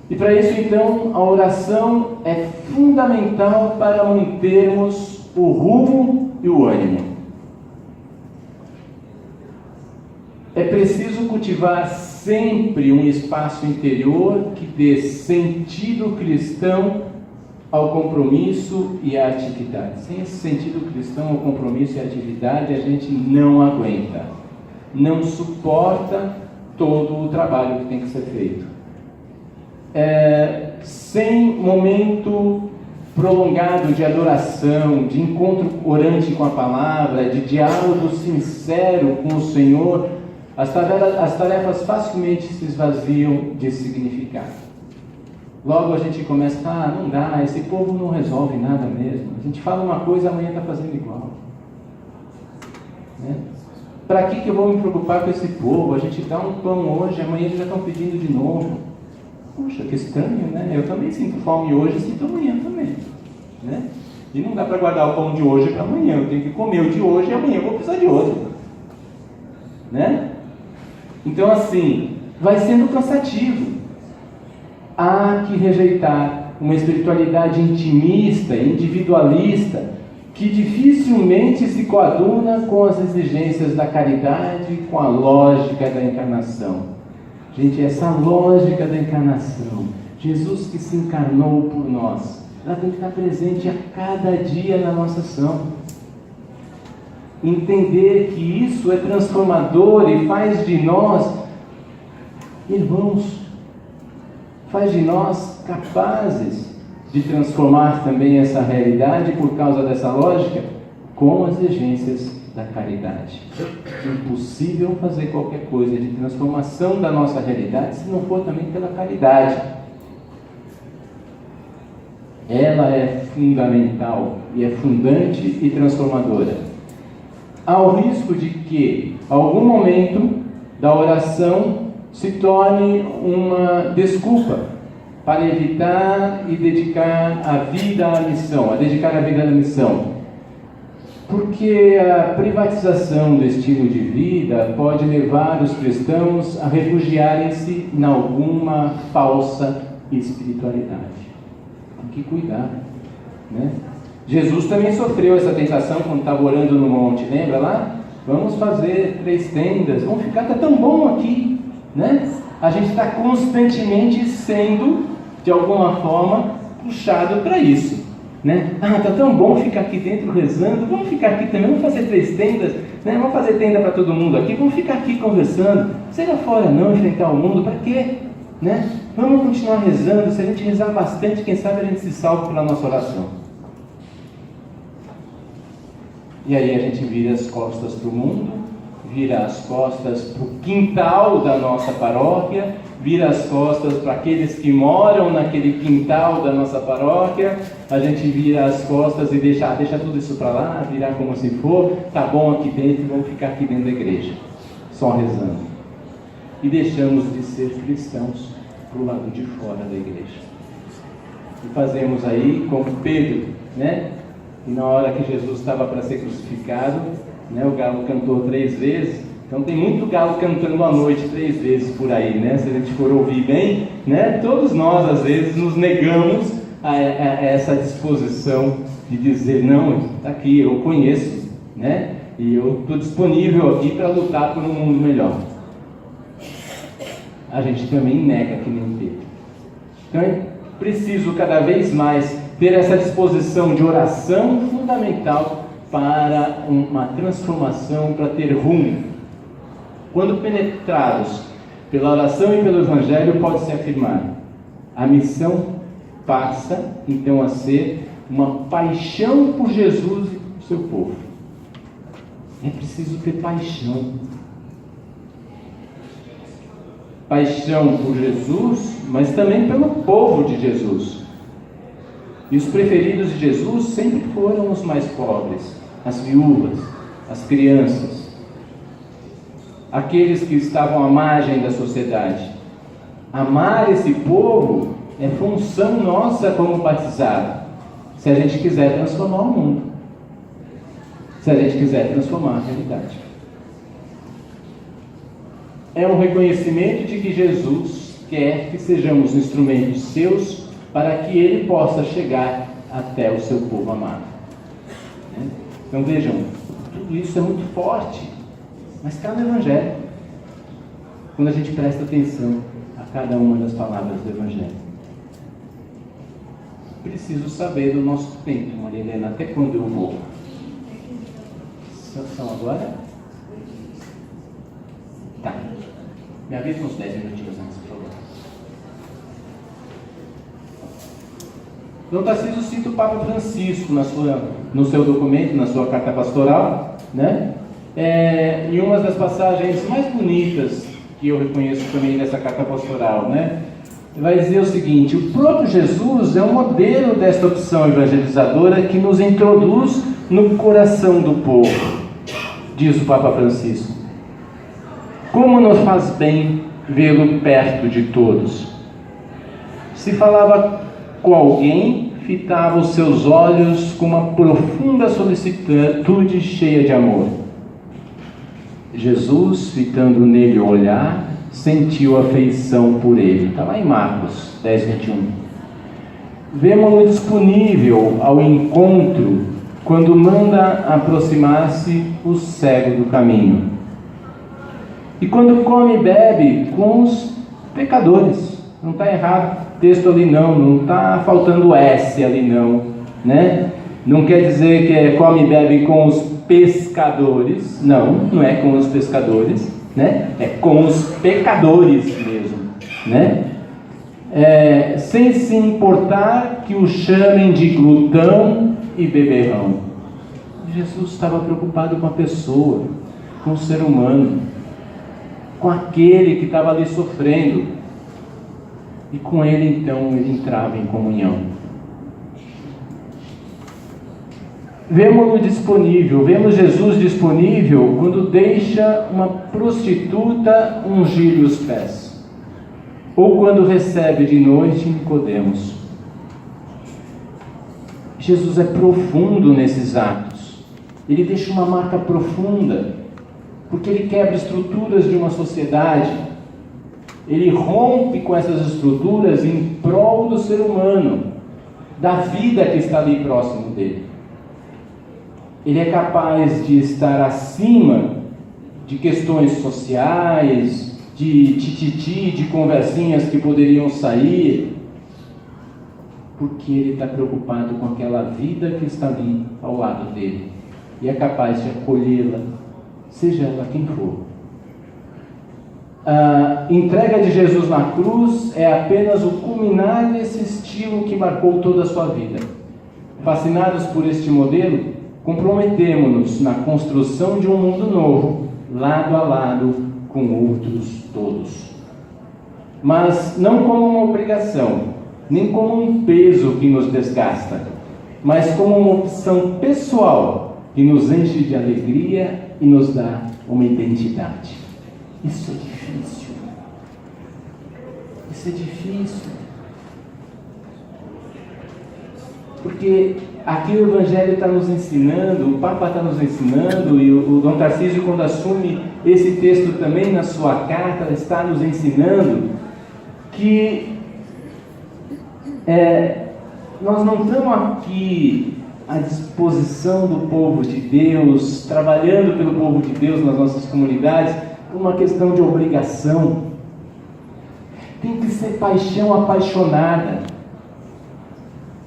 E para isso, então, a oração é fundamental para mantermos o rumo e o ânimo. É preciso cultivar sempre um espaço interior que dê sentido cristão ao compromisso e à atividade. Sem esse sentido cristão, ao compromisso e à atividade, a gente não aguenta, não suporta todo o trabalho que tem que ser feito. Sem momento prolongado de adoração, de encontro orante com a palavra, de diálogo sincero com o Senhor, as tarefas facilmente se esvaziam de significado. Logo a gente começa, não dá, esse povo não resolve nada mesmo. A gente fala uma coisa, amanhã está fazendo igual. Né? Para que eu vou me preocupar com esse povo? A gente dá um pão hoje, amanhã eles já estão pedindo de novo. Puxa, que estranho, né? Eu também sinto fome hoje, sinto amanhã também. Né? E não dá para guardar o pão de hoje para amanhã. Eu tenho que comer o de hoje e amanhã eu vou precisar de outro. Né? Então assim, vai sendo cansativo. Há que rejeitar uma espiritualidade intimista, individualista, que dificilmente se coaduna com as exigências da caridade, com a lógica da encarnação. Gente, essa lógica da encarnação, Jesus que se encarnou por nós, ela tem que estar presente a cada dia na nossa ação. Entender que isso é transformador e faz de nós irmãos, faz de nós capazes de transformar também essa realidade por causa dessa lógica com as exigências da caridade. É impossível fazer qualquer coisa de transformação da nossa realidade se não for também pela caridade. Ela é fundamental e é fundante e transformadora. Há o risco de que algum momento da oração se torne uma desculpa para evitar e dedicar a vida à missão, Porque a privatização do estilo de vida pode levar os cristãos a refugiarem-se em alguma falsa espiritualidade. Tem que cuidar, né? Jesus também sofreu essa tentação quando estava orando no monte, lembra lá? Vamos fazer 3 tendas, vamos ficar, está tão bom aqui, né? A gente está constantemente sendo, de alguma forma, puxado para isso, né? Está tão bom ficar aqui dentro rezando, vamos ficar aqui também, vamos fazer 3 tendas, né? Vamos fazer tenda para todo mundo aqui, vamos ficar aqui conversando, sai lá fora não, enfrentar o mundo, para quê? Né? Vamos continuar rezando, se a gente rezar bastante, quem sabe a gente se salva pela nossa oração. E aí a gente vira as costas para o mundo, vira as costas para o quintal da nossa paróquia, vira as costas para aqueles que moram naquele quintal da nossa paróquia, a gente vira as costas e deixa tudo isso para lá, virar como se for, tá bom aqui dentro, vamos ficar aqui dentro da igreja, só rezando. E deixamos de ser cristãos para o lado de fora da igreja. E fazemos aí como Pedro, né? E na hora que Jesus estava para ser crucificado, né, o galo cantou 3 vezes. Então tem muito galo cantando à noite 3 vezes por aí, né? Se a gente for ouvir bem, né? Todos nós às vezes nos negamos a essa disposição de dizer, não, está aqui, eu conheço, né? E eu estou disponível aqui para lutar por um mundo melhor. A gente também nega que nem Pedro. Então é preciso cada vez mais ter essa disposição de oração fundamental para uma transformação, para ter rumo. Quando penetrados pela oração e pelo Evangelho, pode-se afirmar: a missão passa então a ser uma paixão por Jesus e por seu povo. É preciso ter paixão. Paixão por Jesus, mas também pelo povo de Jesus. E os preferidos de Jesus sempre foram os mais pobres, as viúvas, as crianças, aqueles que estavam à margem da sociedade. Amar esse povo é função nossa como batizado, se a gente quiser transformar o mundo, se a gente quiser transformar a realidade. É um reconhecimento de que Jesus quer que sejamos instrumentos seus para que Ele possa chegar até o seu povo amado. Então vejam, tudo isso é muito forte, mas está no Evangelho, quando a gente presta atenção a cada uma das palavras do Evangelho. preciso saber do nosso tempo, Maria Helena, até quando eu vou? São agora? Tá. Me avisa uns 10 minutinhos antes, por favor. Dom Tarcísio cita o Papa Francisco no seu documento, na sua carta pastoral, né? Em uma das passagens mais bonitas que eu reconheço também dessa carta pastoral, né? Vai dizer o seguinte: o próprio Jesus é um modelo desta opção evangelizadora que nos introduz no coração do povo, diz o Papa Francisco. Como nos faz bem vê-lo perto de todos. Se falava com alguém, fitava os seus olhos com uma profunda solicitude cheia de amor. Jesus, fitando nele o olhar, sentiu afeição por ele. Está lá em Marcos 10:21. Vemo-lo disponível ao encontro quando manda aproximar-se o cego do caminho. E quando come e bebe com os pecadores. Não está errado o texto ali não está faltando S ali né? Não quer dizer que come e bebe com os pescadores, não é com os pescadores, né? É com os pecadores mesmo, né? Sem se importar que o chamem de glutão e beberrão. Jesus estava preocupado com a pessoa, com o ser humano, com aquele que estava ali sofrendo. E com ele, então, ele entrava em comunhão. Vemos Jesus disponível quando deixa uma prostituta ungir-lhe os pés, ou quando recebe de noite Nicodemos. Jesus é profundo nesses atos. Ele deixa uma marca profunda, porque ele quebra estruturas de uma sociedade. Ele rompe com essas estruturas em prol do ser humano, da vida que está ali próximo dele. Ele é capaz de estar acima de questões sociais, de tititi, de conversinhas que poderiam sair, porque ele está preocupado com aquela vida que está ali ao lado dele, e é capaz de acolhê-la, seja ela quem for. A entrega de Jesus na cruz é apenas o culminar desse estilo que marcou toda a sua vida. Fascinados por este modelo, comprometemo-nos na construção de um mundo novo, lado a lado com outros todos. Mas não como uma obrigação, nem como um peso que nos desgasta, mas como uma opção pessoal que nos enche de alegria e nos dá uma identidade. Isso é difícil. Isso é difícil. Porque aqui o Evangelho está nos ensinando, o Papa está nos ensinando, e o Dom Tarcísio, quando assume esse texto também na sua carta, está nos ensinando que nós não estamos aqui à disposição do povo de Deus, trabalhando pelo povo de Deus nas nossas comunidades, uma questão de obrigação. Tem que ser paixão apaixonada,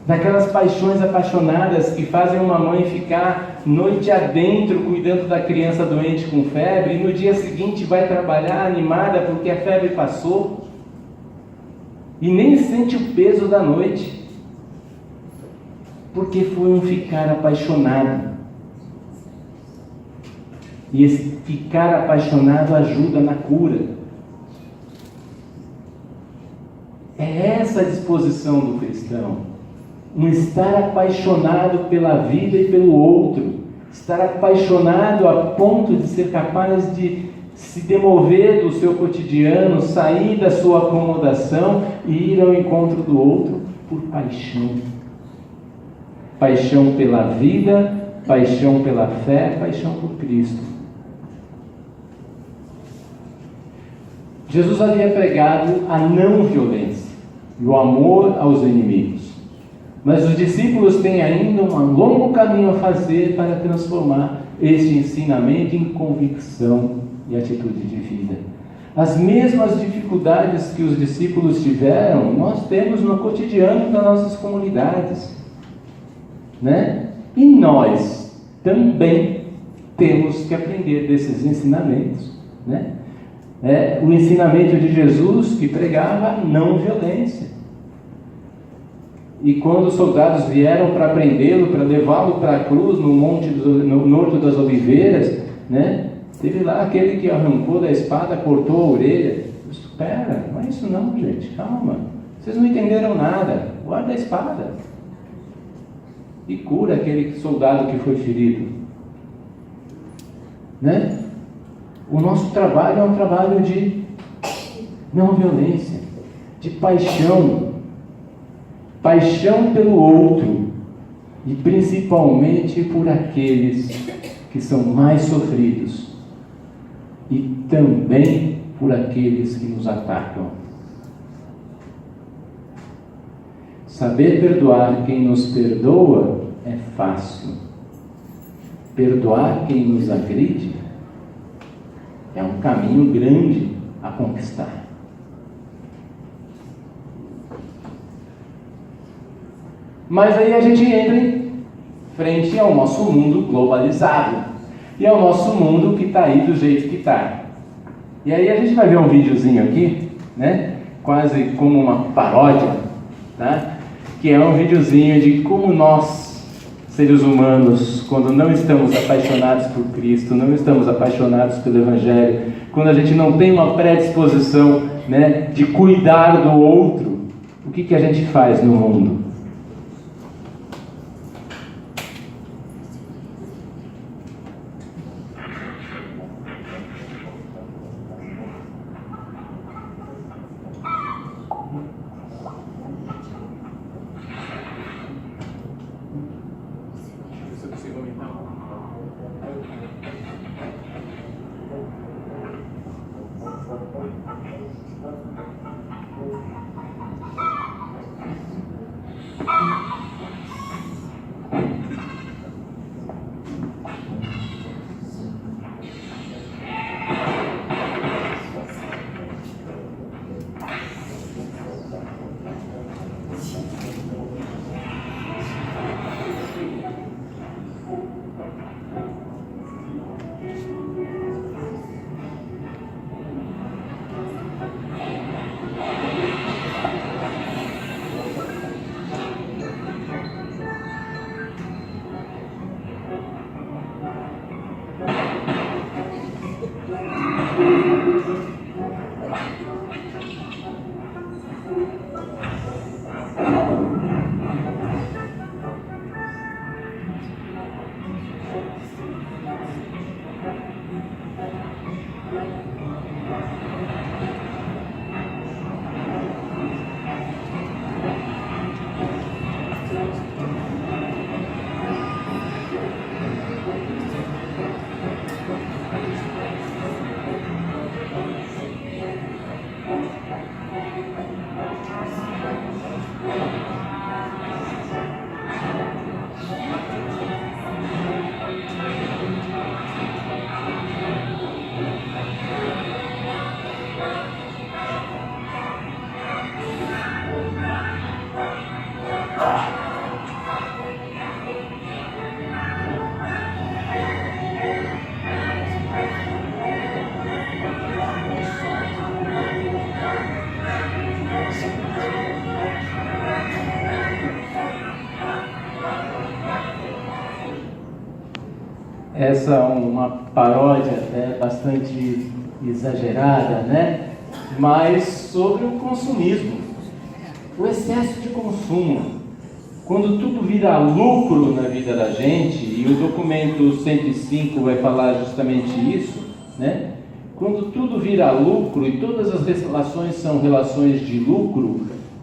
daquelas paixões apaixonadas que fazem uma mãe ficar noite adentro cuidando da criança doente com febre e no dia seguinte vai trabalhar animada porque a febre passou e nem sente o peso da noite, porque foi um ficar apaixonado. E esse ficar apaixonado ajuda na cura. É essa a disposição do cristão. Um estar apaixonado pela vida e pelo outro. Estar apaixonado a ponto de ser capaz de se demover do seu cotidiano, sair da sua acomodação e ir ao encontro do outro por paixão. Paixão pela vida, paixão pela fé, paixão por Cristo. Jesus havia pregado a não violência e o amor aos inimigos. Mas os discípulos têm ainda um longo caminho a fazer para transformar este ensinamento em convicção e atitude de vida. As mesmas dificuldades que os discípulos tiveram, nós temos no cotidiano das nossas comunidades, né? E nós também temos que aprender desses ensinamentos, né? O ensinamento de Jesus, que pregava a não violência. E quando os soldados vieram para prendê-lo, para levá-lo para a cruz no Horto das Oliveiras, né? Teve lá aquele que arrancou da espada, cortou a orelha. Espera, não é isso não, gente, calma. Vocês não entenderam nada. Guarda a espada e cura aquele soldado que foi ferido, né? O nosso trabalho é um trabalho de não violência, de paixão pelo outro, e principalmente por aqueles que são mais sofridos, e também por aqueles que nos atacam. Saber perdoar quem nos perdoa é fácil. Perdoar quem nos agride é um caminho grande a conquistar. Mas aí a gente entra em frente ao nosso mundo globalizado e ao nosso mundo que está aí do jeito que está. E aí a gente vai ver um videozinho aqui, né? Quase como uma paródia, tá? Que é um videozinho de como nós, seres humanos, quando não estamos apaixonados por Cristo, não estamos apaixonados pelo Evangelho, quando a gente não tem uma predisposição, né, de cuidar do outro, o que a gente faz no mundo? Essa é uma paródia até bastante exagerada, né? Mas sobre o consumismo, o excesso de consumo. Quando tudo vira lucro na vida da gente, e o documento 105 vai falar justamente isso, né? Quando tudo vira lucro e todas as relações são relações de lucro,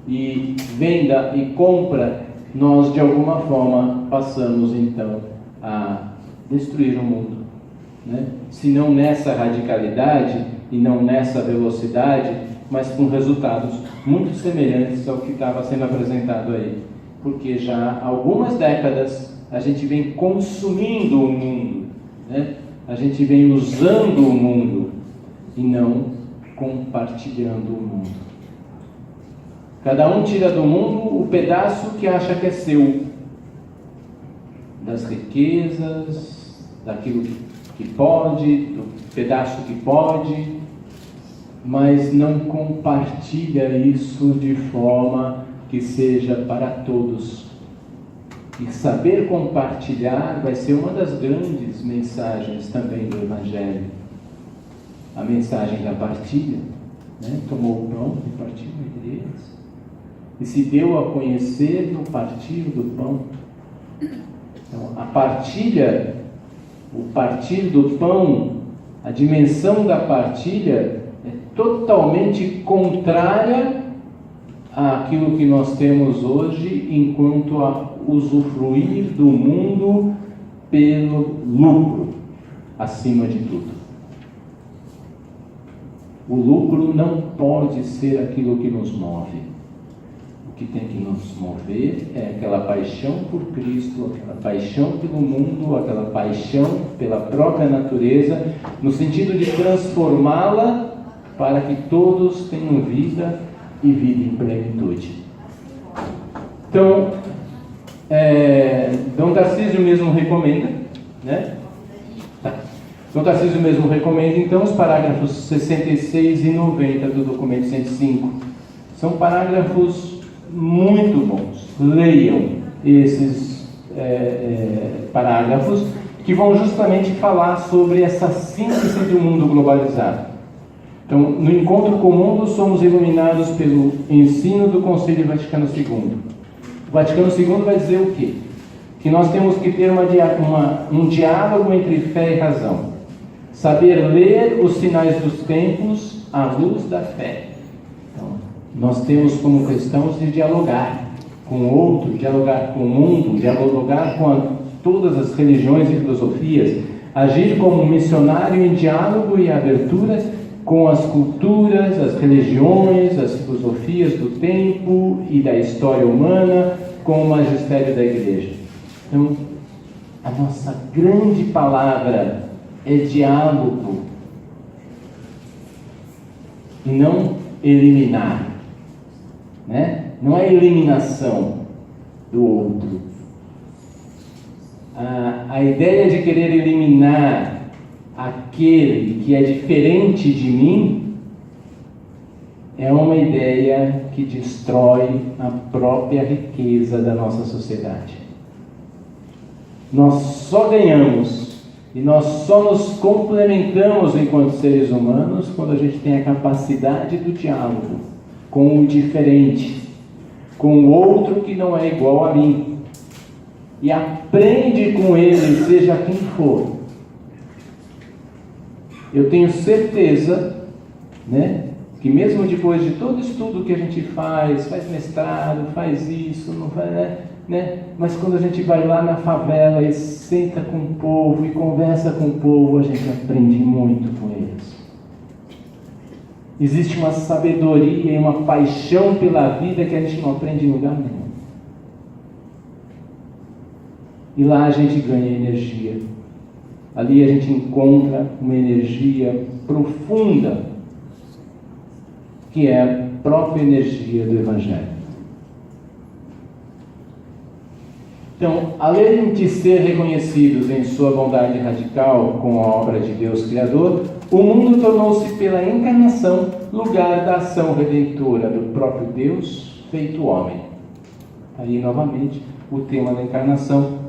e venda e compra, nós de alguma forma passamos então a destruir o mundo, né? Se não nessa radicalidade e não nessa velocidade, mas com resultados muito semelhantes ao que estava sendo apresentado aí, porque já há algumas décadas a gente vem consumindo o mundo, né? A gente vem usando o mundo e não compartilhando o mundo. Cada um tira do mundo o pedaço que acha que é seu, das riquezas, daquilo que pode, do pedaço que pode, mas não compartilha isso de forma que seja para todos. E saber compartilhar vai ser uma das grandes mensagens também do Evangelho. A mensagem da partilha, né? Tomou o pão e partiu entre eles. E se deu a conhecer no partir do pão. Então, a partilha, o partir do pão, a dimensão da partilha é totalmente contrária àquilo que nós temos hoje enquanto a usufruir do mundo pelo lucro, acima de tudo. O lucro não pode ser aquilo que nos move. O que tem que nos mover é aquela paixão por Cristo, aquela paixão pelo mundo, aquela paixão pela própria natureza, no sentido de transformá-la para que todos tenham vida e vida em plenitude. Então, Dom Tarcísio mesmo recomenda, né? Dom Tarcísio mesmo recomenda, então, os parágrafos 66 e 90 do documento 105. São parágrafos muito bons. Leiam esses parágrafos que vão justamente falar sobre essa síntese do mundo globalizado. Então, no encontro com o mundo, somos iluminados pelo ensino do Concílio Vaticano II. O Vaticano II vai dizer o quê? Que nós temos que ter um diálogo entre fé e razão. Saber ler os sinais dos tempos à luz da fé. Então, nós temos como cristãos de dialogar com o outro, dialogar com o mundo, dialogar com todas as religiões e filosofias, agir como missionário em diálogo e abertura com as culturas, as religiões, as filosofias do tempo e da história humana, com o magistério da Igreja. Então, a nossa grande palavra é diálogo e não eliminar, né? Não é eliminação do outro. A ideia de querer eliminar aquele que é diferente de mim é uma ideia que destrói a própria riqueza da nossa sociedade. Nós só ganhamos e nós só nos complementamos enquanto seres humanos quando a gente tem a capacidade do diálogo com o diferente, com o outro que não é igual a mim, e aprende com ele, seja quem for. Eu tenho certeza, né, que mesmo depois de todo estudo que a gente faz mestrado, faz isso, não faz, né? Mas quando a gente vai lá na favela e senta com o povo e conversa com o povo, a gente aprende muito com eles. Existe uma sabedoria e uma paixão pela vida que a gente não aprende em lugar nenhum. E lá a gente ganha energia. Ali a gente encontra uma energia profunda, que é a própria energia do Evangelho. Então, além de ser reconhecidos em sua bondade radical com a obra de Deus Criador, o mundo tornou-se pela encarnação lugar da ação redentora do próprio Deus feito homem. Aí, novamente, o tema da encarnação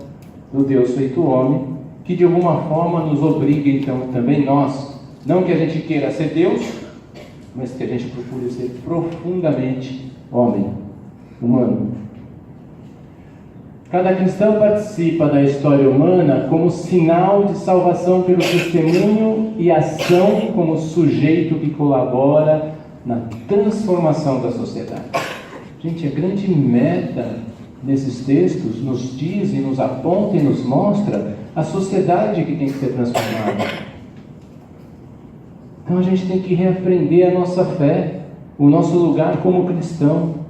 do Deus feito homem, que de alguma forma nos obriga, então, também nós, não que a gente queira ser Deus, mas que a gente procure ser profundamente homem, humano. Cada cristão participa da história humana como sinal de salvação pelo testemunho e ação como sujeito que colabora na transformação da sociedade. Gente, a grande meta desses textos nos diz e nos aponta e nos mostra a sociedade que tem que ser transformada. Então a gente tem que reaprender a nossa fé, o nosso lugar como cristão.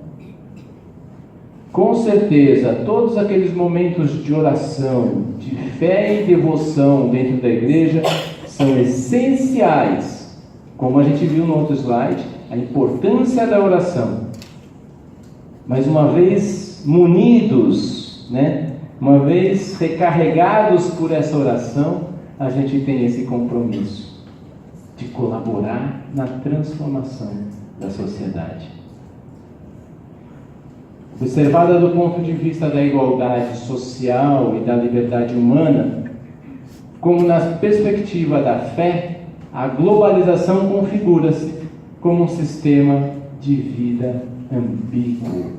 Com certeza, todos aqueles momentos de oração, de fé e devoção dentro da igreja são essenciais Como a gente viu no outro slide, a importância da oração. Mas uma vez munidos, uma vez recarregados por essa oração, a gente tem esse compromisso de colaborar na transformação da sociedade. Observada do ponto de vista da igualdade social e da liberdade humana, como na perspectiva da fé, a globalização configura-se como um sistema de vida ambíguo.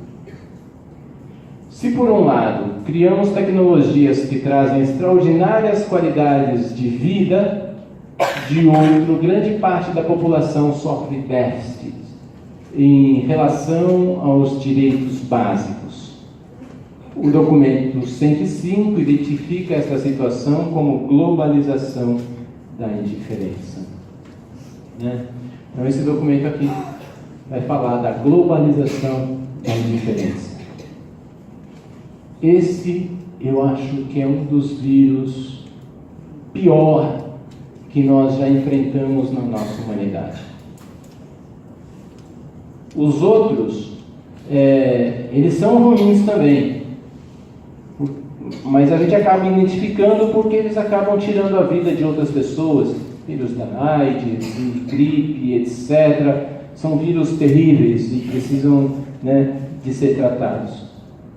Se por um lado criamos tecnologias que trazem extraordinárias qualidades de vida, de outro, grande parte da população sofre déficits em relação aos direitos básicos. O documento 105 identifica essa situação como globalização da indiferença. Então esse documento aqui vai falar da globalização da indiferença. Esse eu acho que é um dos vírus pior que nós já enfrentamos na nossa humanidade. Os outros, eles são ruins também, mas a gente acaba identificando porque eles acabam tirando a vida de outras pessoas. Vírus da AIDS, gripe, etc. São vírus terríveis e precisam de ser tratados.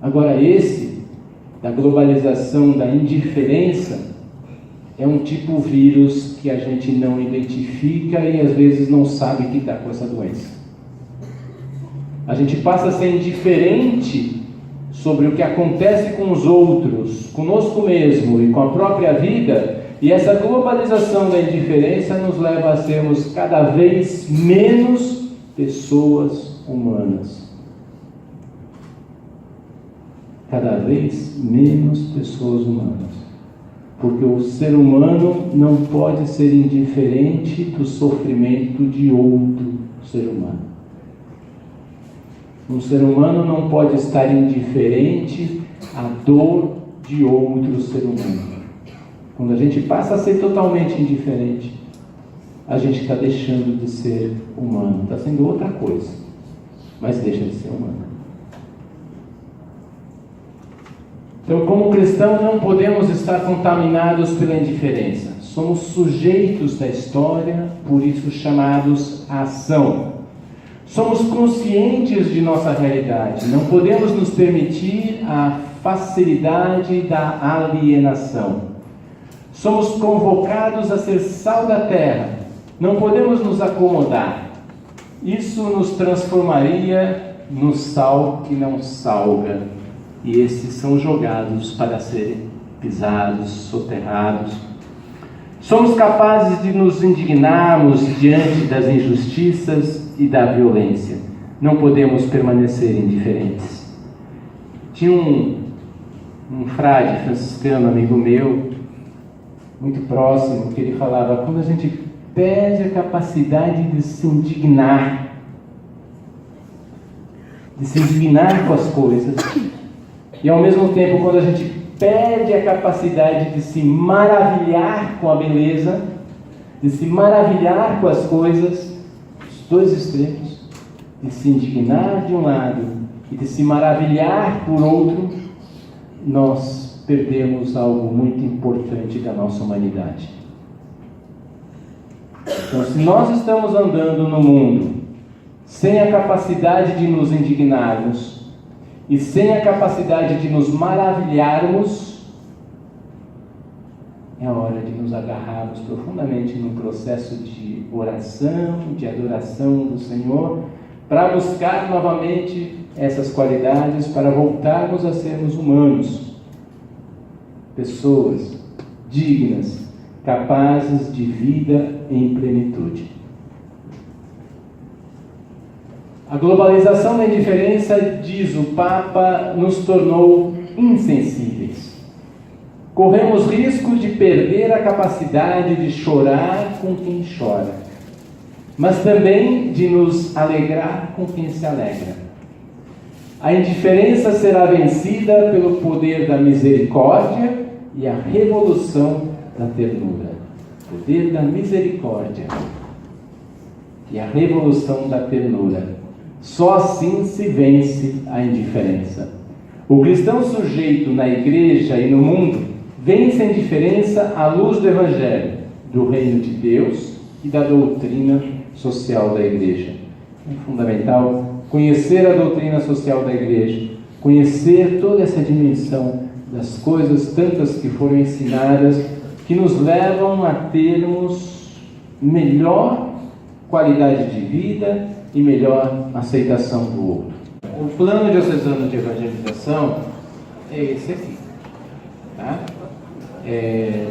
Agora esse, da globalização da indiferença, é um tipo de vírus que a gente não identifica e às vezes não sabe que está com essa doença. A gente passa a ser indiferente sobre o que acontece com os outros, conosco mesmo e com a própria vida, e essa globalização da indiferença nos leva a sermos cada vez menos pessoas humanas. Cada vez menos pessoas humanas. Porque o ser humano não pode ser indiferente do sofrimento de outro ser humano. Um ser humano não pode estar indiferente à dor de outro ser humano. Quando a gente passa a ser totalmente indiferente, a gente está deixando de ser humano. Está sendo outra coisa, mas deixa de ser humano. Então, como cristão, não podemos estar contaminados pela indiferença. Somos sujeitos da história, por isso chamados à ação. Somos conscientes de nossa realidade. Não podemos nos permitir a facilidade da alienação. Somos convocados a ser sal da terra. Não podemos nos acomodar. Isso nos transformaria no sal que não salga. E esses são jogados para serem pisados, soterrados. Somos capazes de nos indignarmos diante das injustiças e da violência. Não podemos permanecer indiferentes. Tinha um frade franciscano, amigo meu, muito próximo, que ele falava: quando a gente perde a capacidade de se indignar com as coisas, e ao mesmo tempo quando a gente perde a capacidade de se maravilhar com a beleza, de se maravilhar com as coisas, os dois extremos, de se indignar de um lado e de se maravilhar por outro, nós perdemos algo muito importante da nossa humanidade. Então, se nós estamos andando no mundo sem a capacidade de nos indignarmos e sem a capacidade de nos maravilharmos, é a hora de nos agarrarmos profundamente num processo de oração, de adoração do Senhor, para buscar novamente essas qualidades, para voltarmos a sermos humanos, pessoas dignas, capazes de vida em plenitude. A globalização da indiferença, diz o Papa, nos tornou insensíveis. Corremos risco de perder a capacidade de chorar com quem chora, mas também de nos alegrar com quem se alegra. A indiferença será vencida pelo poder da misericórdia e a revolução da ternura. Poder da misericórdia e a revolução da ternura. Só assim se vence a indiferença. O cristão sujeito na igreja e no mundo vence a indiferença à luz do Evangelho, do reino de Deus e da doutrina social da igreja. É fundamental conhecer a doutrina social da igreja, conhecer toda essa dimensão das coisas tantas que foram ensinadas, que nos levam a termos melhor qualidade de vida e melhor aceitação do outro. O plano diocesano de evangelização é esse aqui, tá?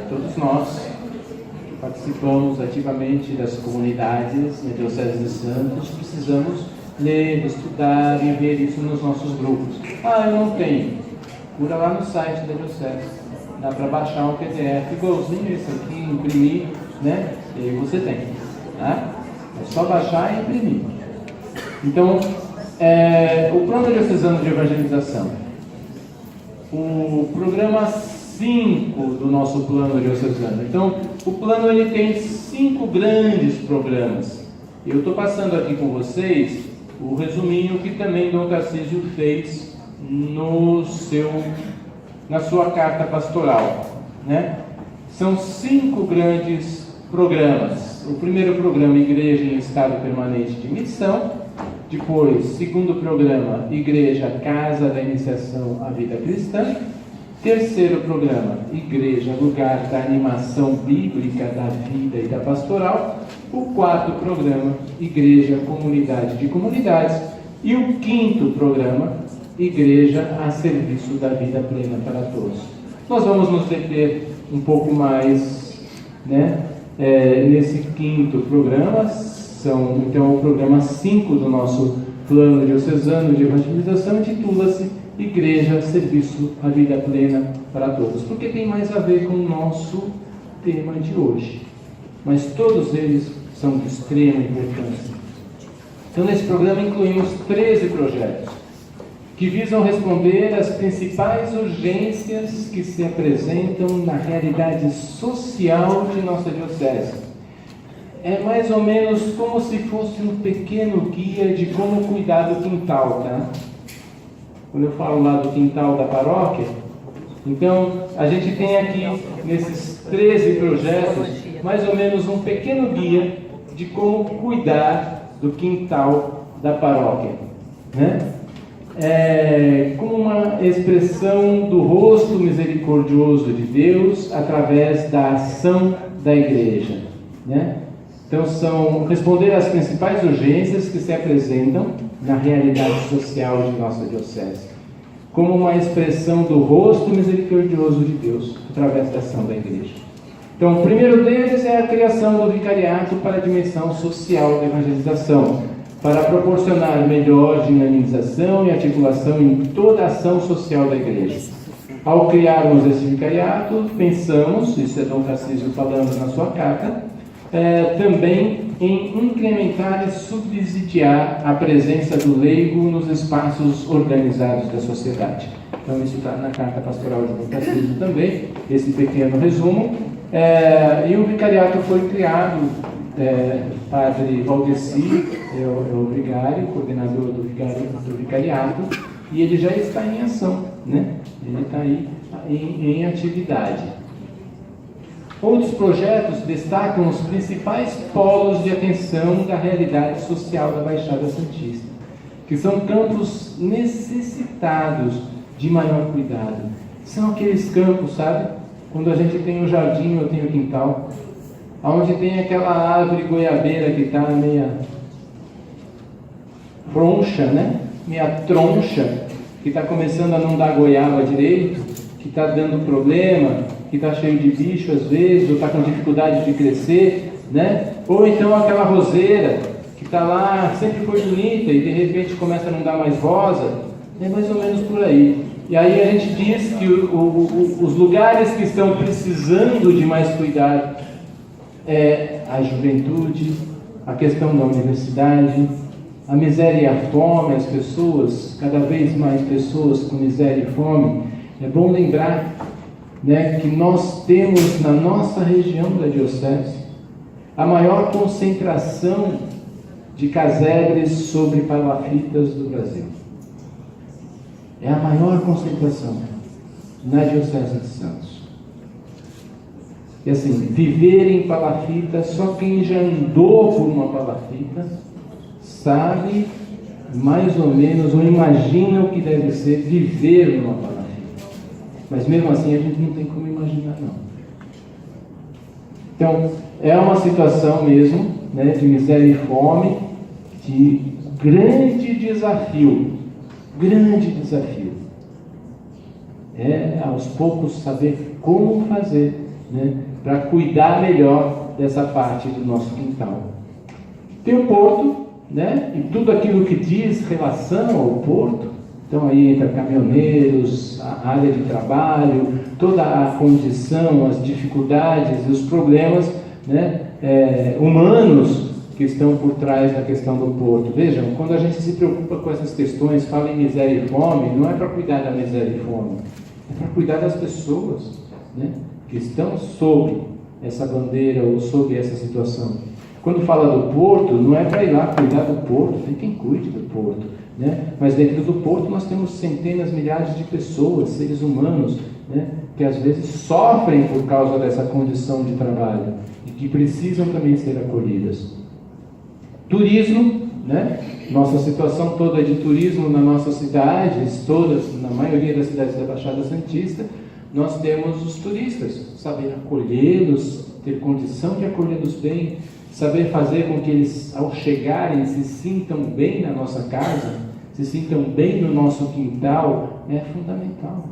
Todos nós que participamos ativamente das comunidades na Diocese de Santos precisamos ler, estudar e ver isso nos nossos grupos. Eu não tenho. Procura lá no site da Diocese. Dá para baixar um PDF igualzinho esse aqui, imprimir, né? E aí você tem, tá? É só baixar e imprimir. Então, o plano diocesano de evangelização. O programa 5 do nosso plano diocesano. Então, o plano ele tem 5 grandes programas. Eu estou passando aqui com vocês o resuminho que também Dom Tarcísio fez na sua carta pastoral, né? São 5 grandes programas. O primeiro programa, Igreja em Estado Permanente de Missão. Depois, segundo programa, Igreja, Casa da Iniciação à Vida Cristã. Terceiro programa, Igreja, Lugar da Animação Bíblica da Vida e da Pastoral. O quarto programa, Igreja, Comunidade de Comunidades. E o quinto programa, Igreja a Serviço da Vida Plena para Todos. Nós vamos nos deter um pouco mais, né, nesse quinto programa. Então, o programa 5 do nosso plano diocesano de evangelização intitula-se Igreja, Serviço à Vida Plena para Todos, porque tem mais a ver com o nosso tema de hoje. Mas todos eles são de extrema importância. Então, nesse programa incluímos 13 projetos que visam responder às principais urgências que se apresentam na realidade social de nossa diocese. É mais ou menos como se fosse um pequeno guia de como cuidar do quintal, tá? Quando eu falo lá do quintal da paróquia, então a gente tem aqui nesses 13 projetos mais ou menos um pequeno guia de como cuidar do quintal da paróquia, né? Como uma expressão do rosto misericordioso de Deus através da ação da igreja, né? Então, são responder às principais urgências que se apresentam na realidade social de nossa diocese, como uma expressão do rosto misericordioso de Deus, através da ação da igreja. Então, o primeiro deles é a criação do vicariato para a dimensão social da evangelização, para proporcionar melhor dinamização e articulação em toda a ação social da igreja. Ao criarmos esse vicariato, pensamos, isso é Dom Tarcísio falando na sua carta, também em incrementar e subsidiar a presença do leigo nos espaços organizados da sociedade. Então, isso está na carta pastoral de Dom Tarcísio também, esse pequeno resumo. E o vicariato foi criado, Padre Valdeci é o vigário, coordenador do vicariato, e ele já está em ação, né? Ele está aí em atividade. Outros projetos destacam os principais polos de atenção da realidade social da Baixada Santista, que são campos necessitados de maior cuidado. São aqueles campos, sabe? Quando a gente tem um jardim ou tem um quintal, onde tem aquela árvore goiabeira que está meia troncha, né? Meia troncha, que está começando a não dar goiaba direito, que está dando problema, que está cheio de bicho às vezes, ou está com dificuldade de crescer, né? Ou então aquela roseira que está lá, sempre foi bonita e de repente começa a não dar mais rosa. É mais ou menos por aí. E aí a gente diz que os lugares que estão precisando de mais cuidado é a juventude, a questão da universidade, a miséria e a fome, as pessoas, cada vez mais pessoas com miséria e fome. É bom lembrar, né, que nós temos na nossa região da diocese a maior concentração de casebres sobre palafitas do Brasil. É a maior concentração na Diocese de Santos. E assim, viver em palafita, só quem já andou por uma palafita sabe mais ou menos, ou imagina o que deve ser viver numa palafita. Mas mesmo assim a gente não tem como imaginar, não. Então, é uma situação mesmo, né, de miséria e fome, de grande desafio. Grande desafio. É, aos poucos, saber como fazer, né, para cuidar melhor dessa parte do nosso quintal. Tem o porto, né, e tudo aquilo que diz relação ao porto. Então aí entra caminhoneiros, a área de trabalho, toda a condição, as dificuldades e os problemas, né, humanos que estão por trás da questão do porto. Vejam, quando a gente se preocupa com essas questões, fala em miséria e fome, não é para cuidar da miséria e fome, é para cuidar das pessoas, né, que estão sob essa bandeira ou sob essa situação. Quando fala do porto, não é para ir lá cuidar do porto, tem quem cuide do porto, né? Mas dentro do porto nós temos centenas, milhares de pessoas, seres humanos, né, que às vezes sofrem por causa dessa condição de trabalho e que precisam também ser acolhidas. Turismo, né? Nossa situação toda de turismo nas nossas cidades, todas, na maioria das cidades da Baixada Santista, nós temos os turistas, saber acolhê-los, ter condição de acolhê-los bem, saber fazer com que eles, ao chegarem, se sintam bem na nossa casa, se sintam bem no nosso quintal, é fundamental,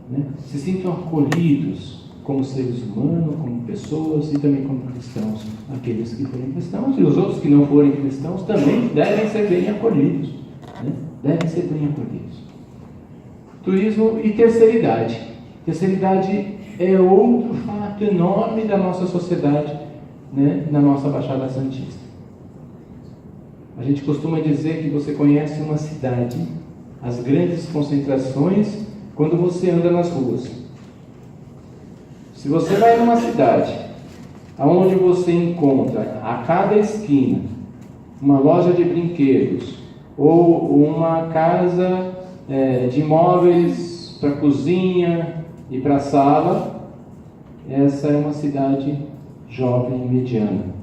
né? Se sintam acolhidos como seres humanos, como pessoas e também como cristãos. Aqueles que forem cristãos e os outros que não forem cristãos também devem ser bem acolhidos, né? Devem ser bem acolhidos. Turismo e terceira idade. Terceira idade é outro fato enorme da nossa sociedade, né, na nossa Baixada Santista. A gente costuma dizer que você conhece uma cidade, as grandes concentrações, quando você anda nas ruas. Se você vai numa cidade onde você encontra a cada esquina uma loja de brinquedos ou uma casa de móveis para cozinha e para sala, essa é uma cidade jovem e mediana.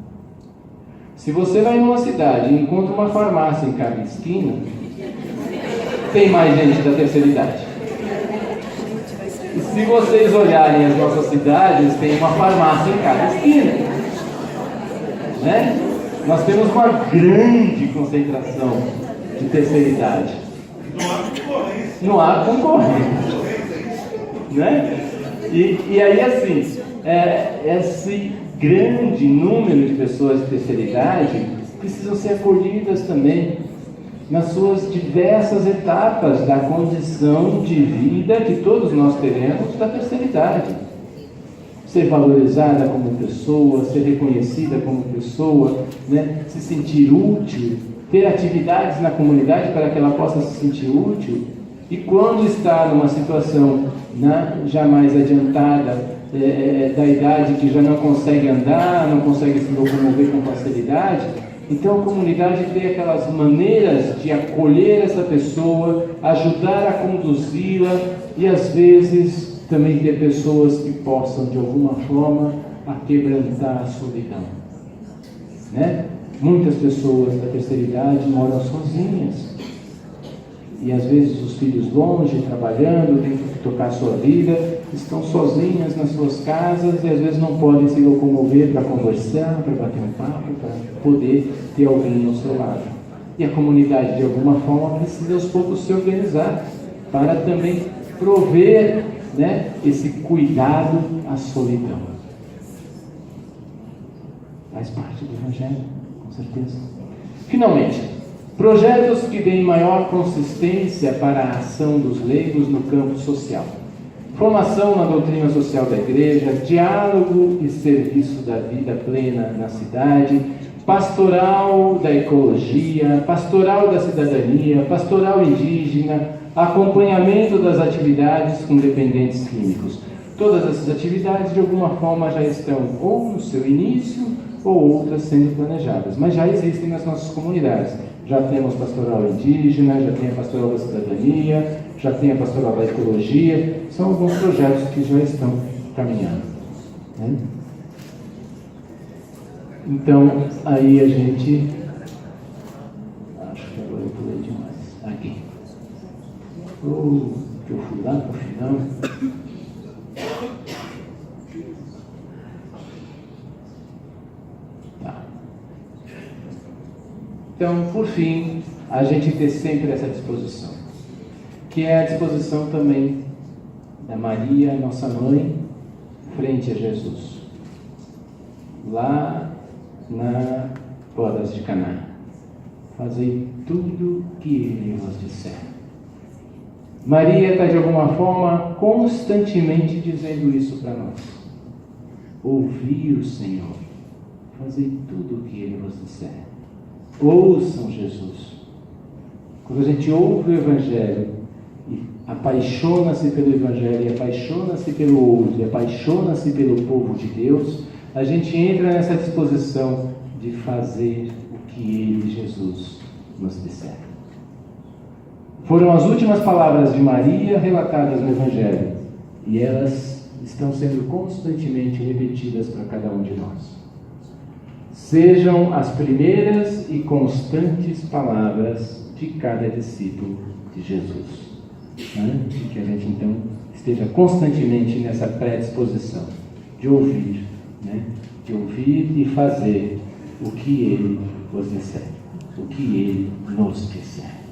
Se você vai numa cidade e encontra uma farmácia em cada esquina, tem mais gente da terceira idade. E se vocês olharem as nossas cidades, tem uma farmácia em cada esquina, né? Nós temos uma grande concentração de terceira idade. Não há concorrência, né? E aí assim, esse grande número de pessoas de terceira idade precisam ser acolhidas também nas suas diversas etapas da condição de vida que todos nós teremos da terceira idade. Ser valorizada como pessoa, ser reconhecida como pessoa, né? Se sentir útil, ter atividades na comunidade para que ela possa se sentir útil. E quando está numa situação já mais adiantada, da idade que já não consegue andar, não consegue se locomover com facilidade, então a comunidade tem aquelas maneiras de acolher essa pessoa, ajudar a conduzi-la e às vezes também ter pessoas que possam de alguma forma quebrantar a solidão, né? Muitas pessoas da terceira idade moram sozinhas e às vezes os filhos longe, trabalhando, têm que tocar a sua vida, estão sozinhas nas suas casas e às vezes não podem se locomover para conversar, para bater um papo, para poder ter alguém ao seu lado. E a comunidade de alguma forma precisa aos poucos se organizar para também prover, né, esse cuidado à solidão. Faz parte do Evangelho, com certeza. Finalmente, projetos que deem maior consistência para a ação dos leigos no campo social. Formação na doutrina social da Igreja, diálogo e serviço da vida plena na cidade, pastoral da ecologia, pastoral da cidadania, pastoral indígena, acompanhamento das atividades com dependentes químicos. Todas essas atividades, de alguma forma, já estão ou no seu início ou outras sendo planejadas, mas já existem nas nossas comunidades. Já temos pastoral indígena, já tem a pastoral da cidadania, já tem a pastoral da ecologia, são alguns projetos que já estão caminhando, né? Então, aí a gente... Acho que agora eu pulei demais. Aqui. Que eu fui lá para o final. Tá. Então, por fim, a gente ter sempre essa disposição, que é a disposição também da Maria, nossa mãe, frente a Jesus, lá na bodas de Caná. Fazei tudo que ele vos disser. Maria está de alguma forma constantemente dizendo isso para nós. Ouvi o Senhor, fazei tudo o que ele vos disser. Ouçam Jesus. Quando a gente ouve o Evangelho e apaixona-se pelo Evangelho, e apaixona-se pelo outro, e apaixona-se pelo povo de Deus, a gente entra nessa disposição de fazer o que ele, Jesus, nos disser. Foram as últimas palavras de Maria relatadas no Evangelho, e elas estão sendo constantemente repetidas para cada um de nós. Sejam as primeiras e constantes palavras de cada discípulo de Jesus, né? E que a gente então esteja constantemente nessa predisposição de ouvir, né? De ouvir e fazer o que ele vos disser, o que ele nos disser.